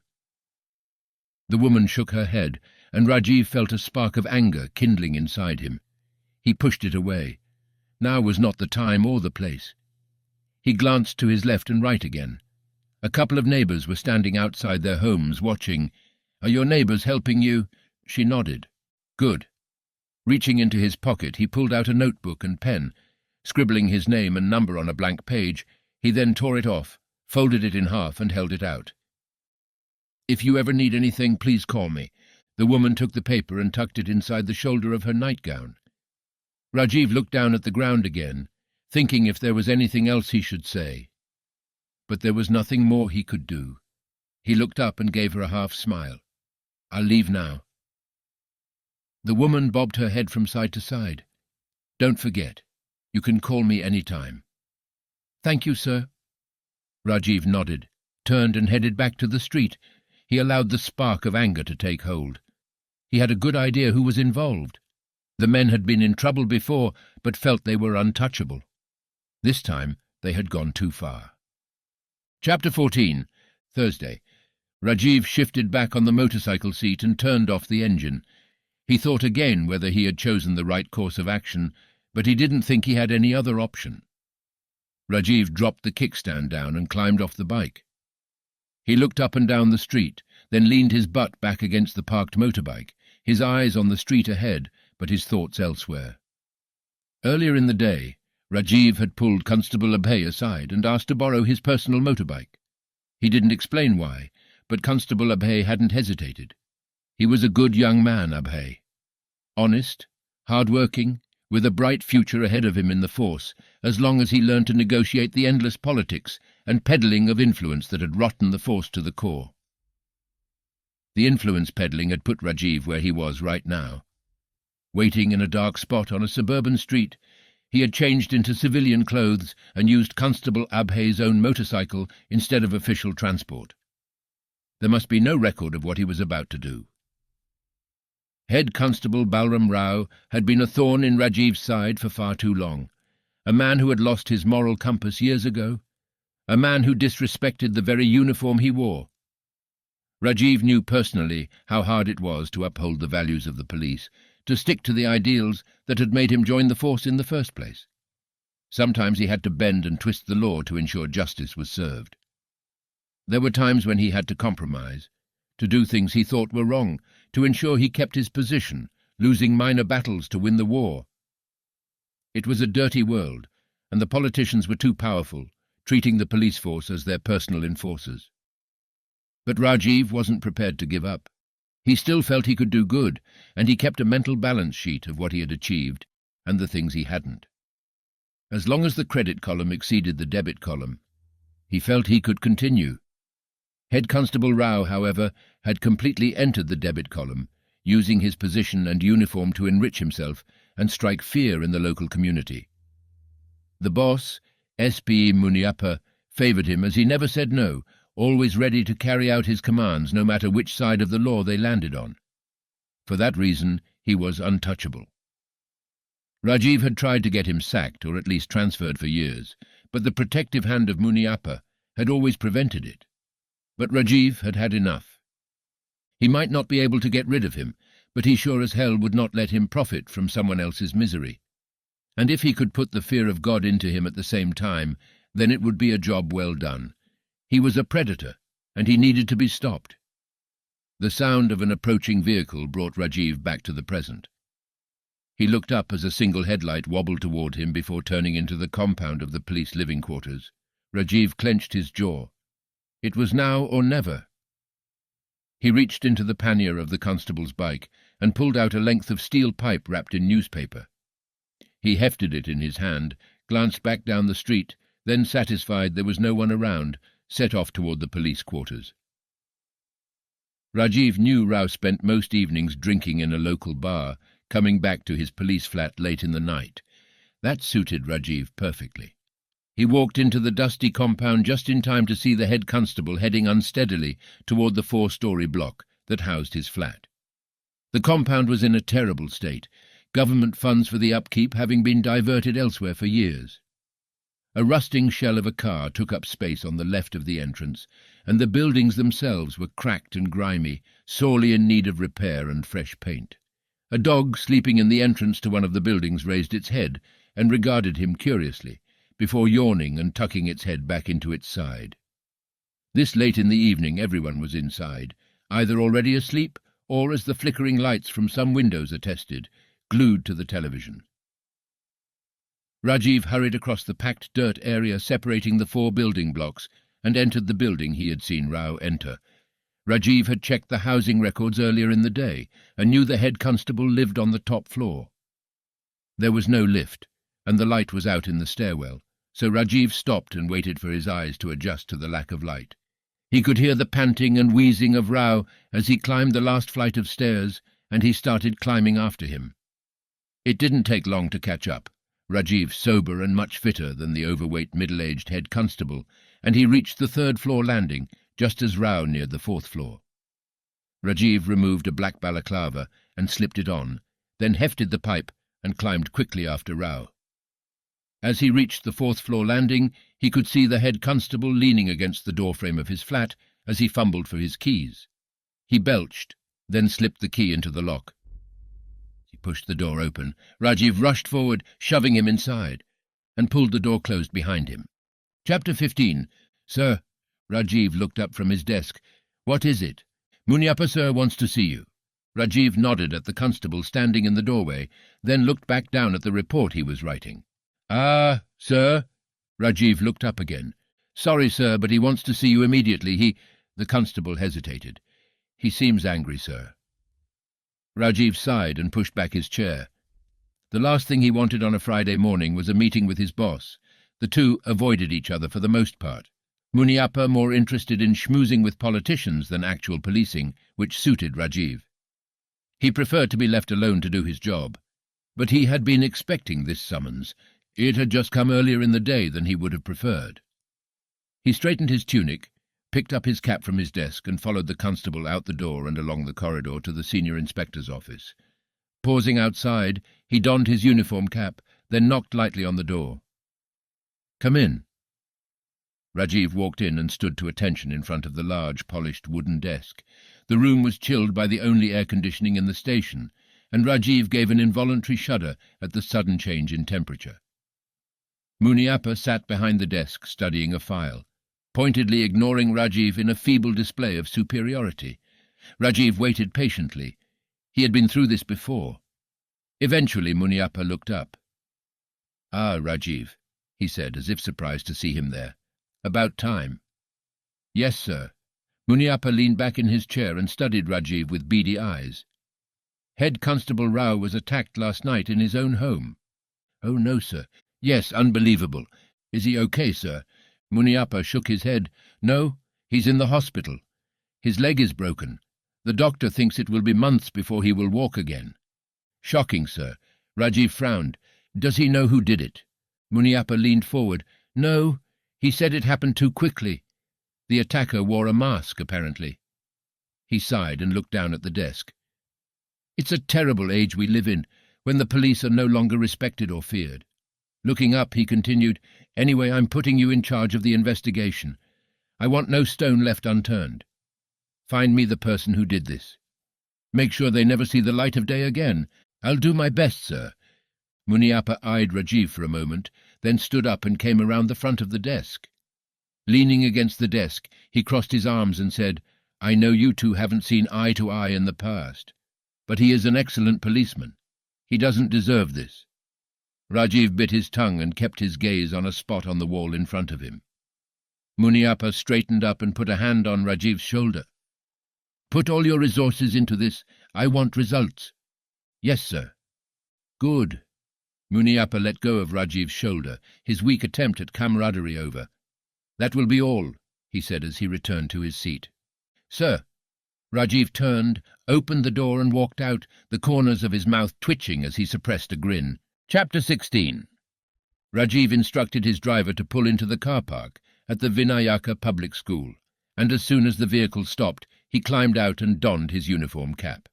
The woman shook her head, and Rajiv felt a spark of anger kindling inside him. He pushed it away. Now was not the time or the place. He glanced to his left and right again. A couple of neighbours were standing outside their homes watching. "Are your neighbours helping you?" She nodded. "Good." Reaching into his pocket, he pulled out a notebook and pen. Scribbling his name and number on a blank page, he then tore it off, folded it in half and held it out. "If you ever need anything, please call me." The woman took the paper and tucked it inside the shoulder of her nightgown. Rajiv looked down at the ground again, thinking if there was anything else he should say. But there was nothing more he could do. He looked up and gave her a half-smile. "I'll leave now." The woman bobbed her head from side to side. "Don't forget, you can call me any time." "Thank you, sir." Rajiv nodded, turned and headed back to the street. He allowed the spark of anger to take hold. He had a good idea who was involved. The men had been in trouble before, but felt they were untouchable. This time they had gone too far. Chapter 14. Thursday. Rajiv shifted back on the motorcycle seat and turned off the engine. He thought again whether he had chosen the right course of action, but he didn't think he had any other option. Rajiv dropped the kickstand down and climbed off the bike. He looked up and down the street, then leaned his butt back against the parked motorbike, his eyes on the street ahead, but his thoughts elsewhere. Earlier in the day, Rajiv had pulled Constable Abhay aside and asked to borrow his personal motorbike. He didn't explain why, but Constable Abhay hadn't hesitated. He was a good young man, Abhay. Honest, hard-working, with a bright future ahead of him in the force, as long as he learned to negotiate the endless politics and peddling of influence that had rotten the force to the core. The influence peddling had put Rajiv where he was right now. Waiting in a dark spot on a suburban street, he had changed into civilian clothes and used Constable Abhay's own motorcycle instead of official transport. There must be no record of what he was about to do. Head Constable Balram Rao had been a thorn in Rajiv's side for far too long, a man who had lost his moral compass years ago, a man who disrespected the very uniform he wore. Rajiv knew personally how hard it was to uphold the values of the police, to stick to the ideals that had made him join the force in the first place. Sometimes he had to bend and twist the law to ensure justice was served. There were times when he had to compromise, to do things he thought were wrong, to ensure he kept his position, losing minor battles to win the war. It was a dirty world, and the politicians were too powerful, treating the police force as their personal enforcers. But Rajiv wasn't prepared to give up. He still felt he could do good, and he kept a mental balance sheet of what he had achieved and the things he hadn't. As long as the credit column exceeded the debit column, he felt he could continue. Head Constable Rao, however, had completely entered the debit column, using his position and uniform to enrich himself and strike fear in the local community. The boss, S.P. Muniappa, favoured him as he never said no, always ready to carry out his commands no matter which side of the law they landed on. For that reason, he was untouchable. Rajiv had tried to get him sacked or at least transferred for years, but the protective hand of Muniappa had always prevented it. But Rajiv had had enough. He might not be able to get rid of him, but he sure as hell would not let him profit from someone else's misery. And if he could put the fear of God into him at the same time, then it would be a job well done. He was a predator, and he needed to be stopped. The sound of an approaching vehicle brought Rajiv back to the present. He looked up as a single headlight wobbled toward him before turning into the compound of the police living quarters. Rajiv clenched his jaw. It was now or never. He reached into the pannier of the constable's bike and pulled out a length of steel pipe wrapped in newspaper. He hefted it in his hand, glanced back down the street, then, satisfied there was no one around, set off toward the police quarters. Rajiv knew Rao spent most evenings drinking in a local bar, coming back to his police flat late in the night. That suited Rajiv perfectly. He walked into the dusty compound just in time to see the head constable heading unsteadily toward the 4-story block that housed his flat. The compound was in a terrible state, government funds for the upkeep having been diverted elsewhere for years. A rusting shell of a car took up space on the left of the entrance, and the buildings themselves were cracked and grimy, sorely in need of repair and fresh paint. A dog sleeping in the entrance to one of the buildings raised its head and regarded him curiously, before yawning and tucking its head back into its side. This late in the evening everyone was inside, either already asleep or, as the flickering lights from some windows attested, glued to the television. Rajiv hurried across the packed dirt area separating the 4 building blocks and entered the building he had seen Rao enter. Rajiv had checked the housing records earlier in the day and knew the head constable lived on the top floor. There was no lift, and the light was out in the stairwell, so Rajiv stopped and waited for his eyes to adjust to the lack of light. He could hear the panting and wheezing of Rao as he climbed the last flight of stairs, and he started climbing after him. It didn't take long to catch up. Rajiv sober and much fitter than the overweight middle-aged head constable, and he reached the 3rd-floor landing just as Rao neared the 4th floor. Rajiv removed a black balaclava and slipped it on, then hefted the pipe and climbed quickly after Rao. As he reached the fourth-floor landing, he could see the head constable leaning against the doorframe of his flat as he fumbled for his keys. He belched, then slipped the key into the lock. He pushed the door open. Rajiv rushed forward, shoving him inside, and pulled the door closed behind him. Chapter 15. Sir. Rajiv looked up from his desk. What is it? Muniappa, sir, wants to see you. Rajiv nodded at the constable standing in the doorway, then looked back down at the report he was writing. Ah, sir? Rajiv looked up again. Sorry, sir, but he wants to see you immediately. The constable hesitated. He seems angry, sir. Rajiv sighed and pushed back his chair. The last thing he wanted on a Friday morning was a meeting with his boss. The two avoided each other for the most part. Muniappa more interested in schmoozing with politicians than actual policing, which suited Rajiv. He preferred to be left alone to do his job. But he had been expecting this summons. It had just come earlier in the day than he would have preferred. He straightened his tunic, picked up his cap from his desk and followed the constable out the door and along the corridor to the senior inspector's office. Pausing outside, he donned his uniform cap, then knocked lightly on the door. Come in. Rajiv walked in and stood to attention in front of the large, polished wooden desk. The room was chilled by the only air conditioning in the station, and Rajiv gave an involuntary shudder at the sudden change in temperature. Muniappa sat behind the desk, studying a file, pointedly ignoring Rajiv in a feeble display of superiority. Rajiv waited patiently. He had been through this before. Eventually Muniappa looked up. Ah, Rajiv, he said, as if surprised to see him there. About time. Yes, sir. Muniappa leaned back in his chair and studied Rajiv with beady eyes. Head Constable Rao was attacked last night in his own home. Oh, no, sir. Yes, unbelievable. Is he okay, sir? Muniappa shook his head. No, he's in the hospital. His leg is broken. The doctor thinks it will be months before he will walk again. Shocking, sir. Rajiv frowned. Does he know who did it? Muniappa leaned forward. No, he said it happened too quickly. The attacker wore a mask, apparently. He sighed and looked down at the desk. It's a terrible age we live in, when the police are no longer respected or feared. Looking up, he continued, Anyway, I'm putting you in charge of the investigation. I want no stone left unturned. Find me the person who did this. Make sure they never see the light of day again. I'll do my best, sir. Muniappa eyed Rajiv for a moment, then stood up and came around the front of the desk. Leaning against the desk, he crossed his arms and said, I know you two haven't seen eye to eye in the past, but he is an excellent policeman. He doesn't deserve this. Rajiv bit his tongue and kept his gaze on a spot on the wall in front of him. Muniappa straightened up and put a hand on Rajiv's shoulder. Put all your resources into this. I want results. Yes, sir. Good. Muniappa let go of Rajiv's shoulder, his weak attempt at camaraderie over. That will be all, he said as he returned to his seat. Sir. Rajiv turned, opened the door and walked out, the corners of his mouth twitching as he suppressed a grin. Chapter 16. Rajiv instructed his driver to pull into the car park at the Vinayaka Public School, and as soon as the vehicle stopped, he climbed out and donned his uniform cap.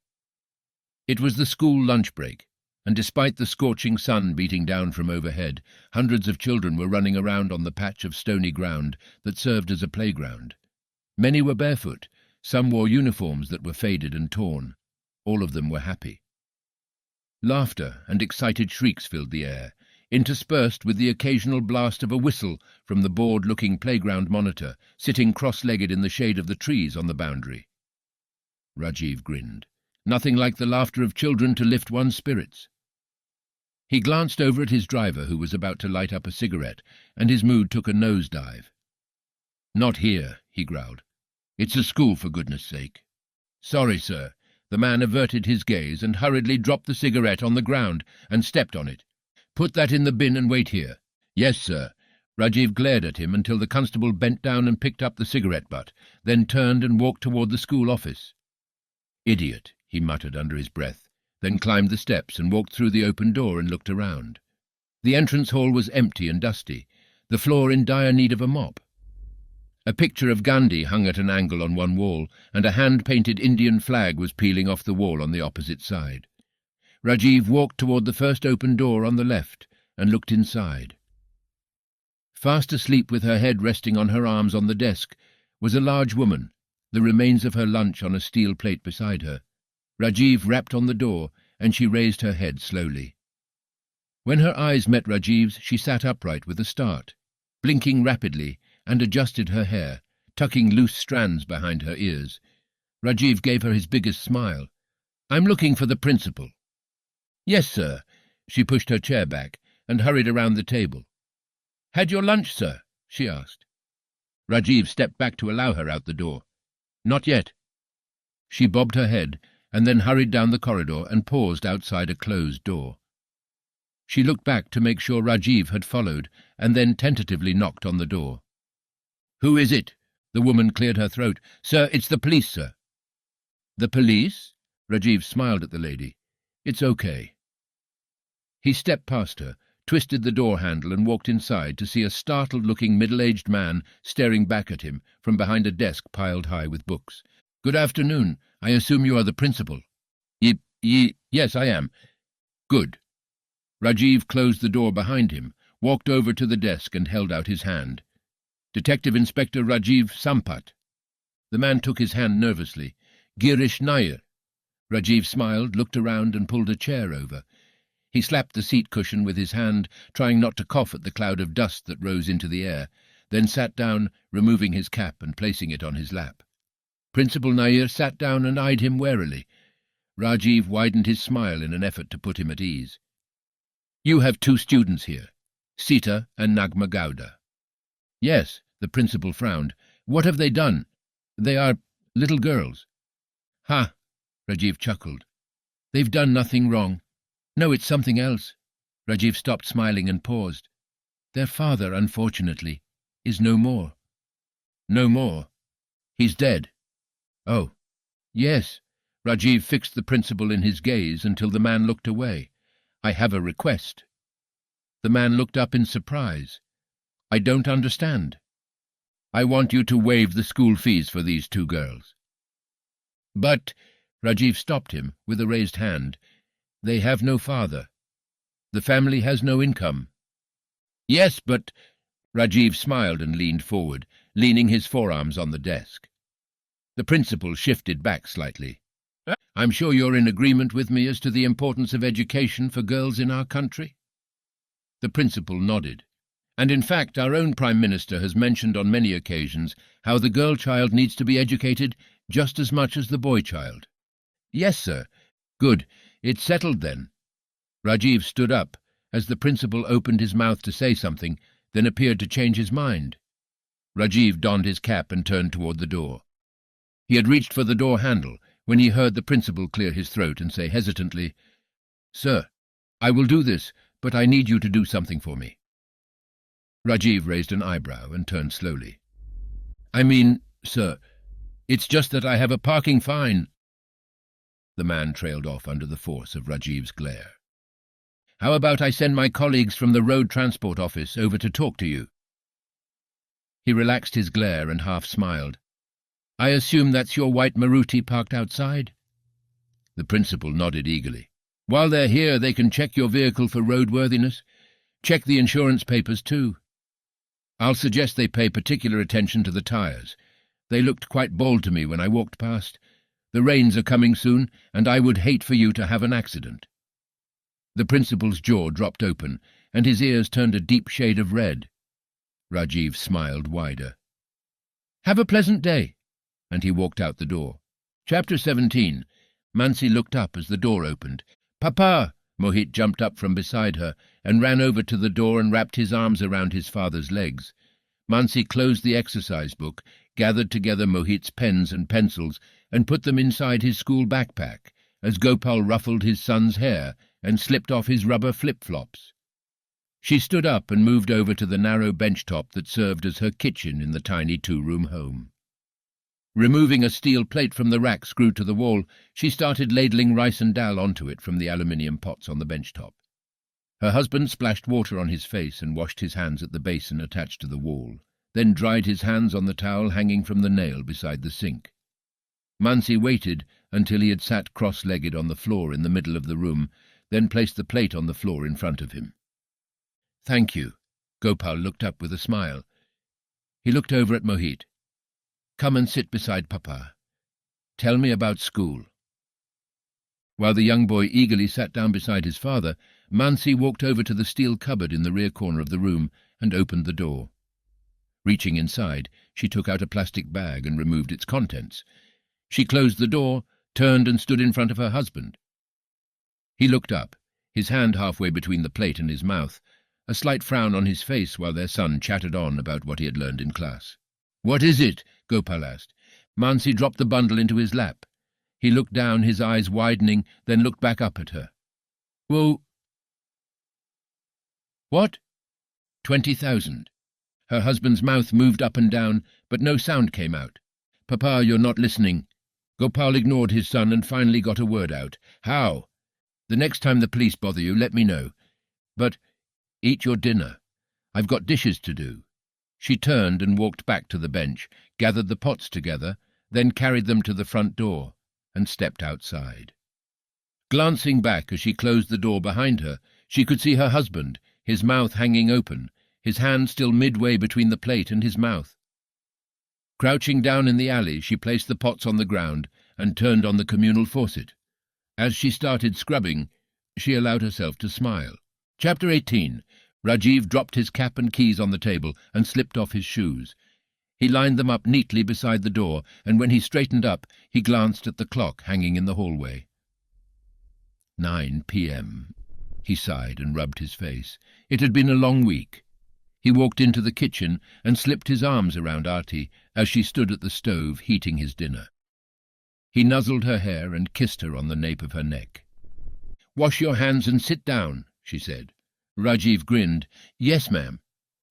It was the school lunch break, and despite the scorching sun beating down from overhead, hundreds of children were running around on the patch of stony ground that served as a playground. Many were barefoot, some wore uniforms that were faded and torn. All of them were happy. Laughter and excited shrieks filled the air, interspersed with the occasional blast of a whistle from the bored-looking playground monitor, sitting cross-legged in the shade of the trees on the boundary. Rajiv grinned. Nothing like the laughter of children to lift one's spirits. He glanced over at his driver, who was about to light up a cigarette, and his mood took a nosedive. Not here, he growled. It's a school, for goodness sake. Sorry, sir. The man averted his gaze and hurriedly dropped the cigarette on the ground and stepped on it. Put that in the bin and wait here. Yes, sir. Rajiv glared at him until the constable bent down and picked up the cigarette butt, then turned and walked toward the school office. Idiot, he muttered under his breath, then climbed the steps and walked through the open door and looked around. The entrance hall was empty and dusty, the floor in dire need of a mop. A picture of Gandhi hung at an angle on one wall, and a hand-painted Indian flag was peeling off the wall on the opposite side. Rajiv walked toward the first open door on the left and looked inside. Fast asleep with her head resting on her arms on the desk was a large woman, the remains of her lunch on a steel plate beside her. Rajiv rapped on the door, and she raised her head slowly. When her eyes met Rajiv's, she sat upright with a start, blinking rapidly, and adjusted her hair, tucking loose strands behind her ears. Rajiv gave her his biggest smile. "I'm looking for the principal." "Yes, sir." She pushed her chair back and hurried around the table. "Had your lunch, sir?" she asked. Rajiv stepped back to allow her out the door. "Not yet." She bobbed her head and then hurried down the corridor and paused outside a closed door. She looked back to make sure Rajiv had followed and then tentatively knocked on the door. "Who is it?" The woman cleared her throat. "Sir, it's the police, sir." "The police?" Rajiv smiled at the lady. "It's okay." He stepped past her, twisted the door handle and walked inside to see a startled-looking middle-aged man staring back at him from behind a desk piled high with books. "Good afternoon. I assume you are the principal." Yes, I am." "Good." Rajiv closed the door behind him, walked over to the desk and held out his hand. "Detective Inspector Rajiv Sampath." The man took his hand nervously. "Girish Nair." Rajiv smiled, looked around and pulled a chair over. He slapped the seat cushion with his hand, trying not to cough at the cloud of dust that rose into the air, then sat down, removing his cap and placing it on his lap. Principal Nair sat down and eyed him warily. Rajiv widened his smile in an effort to put him at ease. "You have 2 students here, Sita and Nagma Gowda." "Yes," the principal frowned. "What have they done?" "They are little girls." "Ha!" Rajiv chuckled. "They've done nothing wrong. No, it's something else." Rajiv stopped smiling and paused. "Their father, unfortunately, is no more." "No more? He's dead?" "Oh." "Yes." Rajiv fixed the principal in his gaze until the man looked away. "I have a request." The man looked up in surprise. "I don't understand." "I want you to waive the school fees for these 2 girls." "But—" Rajiv stopped him with a raised hand. "They have no father. The family has no income." "Yes, but—" Rajiv smiled and leaned forward, leaning his forearms on the desk. The principal shifted back slightly. "I'm sure you're in agreement with me as to the importance of education for girls in our country?" The principal nodded. "And in fact, our own Prime Minister has mentioned on many occasions how the girl child needs to be educated just as much as the boy child." "Yes, sir." "Good. It's settled then." Rajiv stood up as the principal opened his mouth to say something, then appeared to change his mind. Rajiv donned his cap and turned toward the door. He had reached for the door handle when he heard the principal clear his throat and say hesitantly, "Sir, I will do this, but I need you to do something for me." Rajiv raised an eyebrow and turned slowly. "I mean, sir, it's just that I have a parking fine." The man trailed off under the force of Rajiv's glare. "How about I send my colleagues from the Road Transport Office over to talk to you?" He relaxed his glare and half smiled. "I assume that's your white Maruti parked outside?" The principal nodded eagerly. "While they're here, they can check your vehicle for roadworthiness. Check the insurance papers, too. I'll suggest they pay particular attention to the tires. They looked quite bald to me when I walked past. The rains are coming soon, and I would hate for you to have an accident." The principal's jaw dropped open, and his ears turned a deep shade of red. Rajiv smiled wider. "Have a pleasant day," and he walked out the door. Chapter 17. Mansi looked up as the door opened. "Papa!" Mohit jumped up from beside her and ran over to the door and wrapped his arms around his father's legs. Mansi closed the exercise book, gathered together Mohit's pens and pencils, and put them inside his school backpack, as Gopal ruffled his son's hair and slipped off his rubber flip-flops. She stood up and moved over to the narrow bench-top that served as her kitchen in the tiny 2-room home. Removing a steel plate from the rack screwed to the wall, she started ladling rice and dal onto it from the aluminium pots on the bench-top. Her husband splashed water on his face and washed his hands at the basin attached to the wall, then dried his hands on the towel hanging from the nail beside the sink. Mansi waited until he had sat cross-legged on the floor in the middle of the room, then placed the plate on the floor in front of him. "Thank you." Gopal looked up with a smile. He looked over at Mohit. "Come and sit beside Papa. Tell me about school." While the young boy eagerly sat down beside his father, Mansi walked over to the steel cupboard in the rear corner of the room and opened the door. Reaching inside, she took out a plastic bag and removed its contents. She closed the door, turned and stood in front of her husband. He looked up, his hand halfway between the plate and his mouth, a slight frown on his face while their son chattered on about what he had learned in class. "What is it?" Gopal asked. Mansi dropped the bundle into his lap. He looked down, his eyes widening, then looked back up at her. "Whoa." "What?" 20,000. Her husband's mouth moved up and down, but no sound came out. "Papa, you're not listening." Gopal ignored his son and finally got a word out. "How?" "The next time the police bother you, let me know. But eat your dinner. I've got dishes to do." She turned and walked back to the bench, gathered the pots together, then carried them to the front door and stepped outside. Glancing back as she closed the door behind her, she could see her husband, his mouth hanging open, his hand still midway between the plate and his mouth. Crouching down in the alley, she placed the pots on the ground and turned on the communal faucet. As she started scrubbing, she allowed herself to smile. Chapter 18. Rajiv dropped his cap and keys on the table and slipped off his shoes. He lined them up neatly beside the door, and when he straightened up, he glanced at the clock hanging in the hallway. 9 p.m. He sighed and rubbed his face. It had been a long week. He walked into the kitchen and slipped his arms around Aarti as she stood at the stove heating his dinner. He nuzzled her hair and kissed her on the nape of her neck. "Wash your hands and sit down," she said. Rajiv grinned. "Yes, ma'am."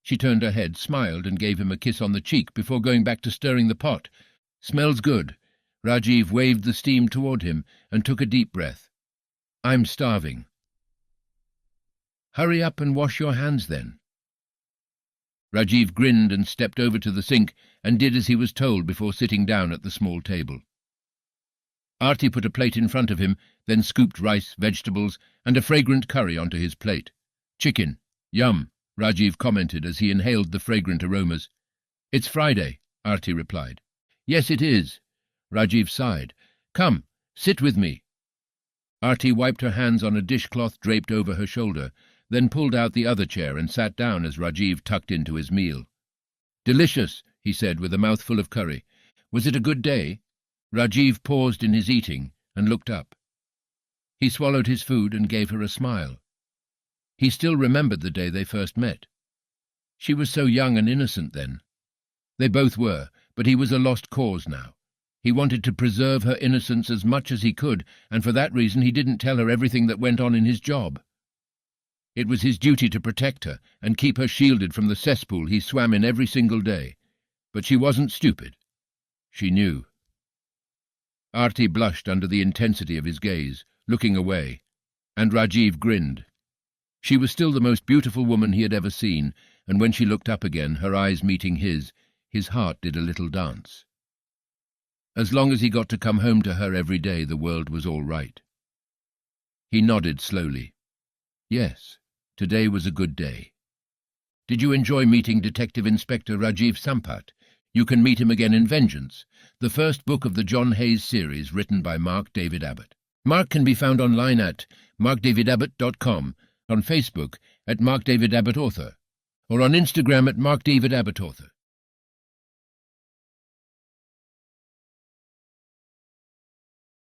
She turned her head, smiled, and gave him a kiss on the cheek before going back to stirring the pot. "Smells good." Rajiv waved the steam toward him and took a deep breath. "I'm starving." "Hurry up and wash your hands, then." Rajiv grinned and stepped over to the sink and did as he was told before sitting down at the small table. Aarti put a plate in front of him, then scooped rice, vegetables, and a fragrant curry onto his plate. "Chicken. Yum," Rajiv commented as he inhaled the fragrant aromas. "It's Friday," Aarti replied. "Yes, it is." Rajiv sighed. "Come, sit with me." Aarti wiped her hands on a dishcloth draped over her shoulder, then pulled out the other chair and sat down as Rajiv tucked into his meal. "Delicious," he said with a mouthful of curry. "Was it a good day?" Rajiv paused in his eating and looked up. He swallowed his food and gave her a smile. He still remembered the day they first met. She was so young and innocent then. They both were, but he was a lost cause now. He wanted to preserve her innocence as much as he could, and for that reason he didn't tell her everything that went on in his job. It was his duty to protect her and keep her shielded from the cesspool he swam in every single day. But she wasn't stupid. She knew. Aarti blushed under the intensity of his gaze, looking away, and Rajiv grinned. She was still the most beautiful woman he had ever seen, and when she looked up again, her eyes meeting his heart did a little dance. As long as he got to come home to her every day, the world was all right. He nodded slowly. Yes, today was a good day. Did you enjoy meeting Detective Inspector Rajiv Sampath? You can meet him again in Vengeance, the first book of the John Hayes series written by Mark David Abbott. Mark can be found online at markdavidabbott.com, on Facebook at Mark David Abbott Author, or on Instagram at Mark David Abbott Author.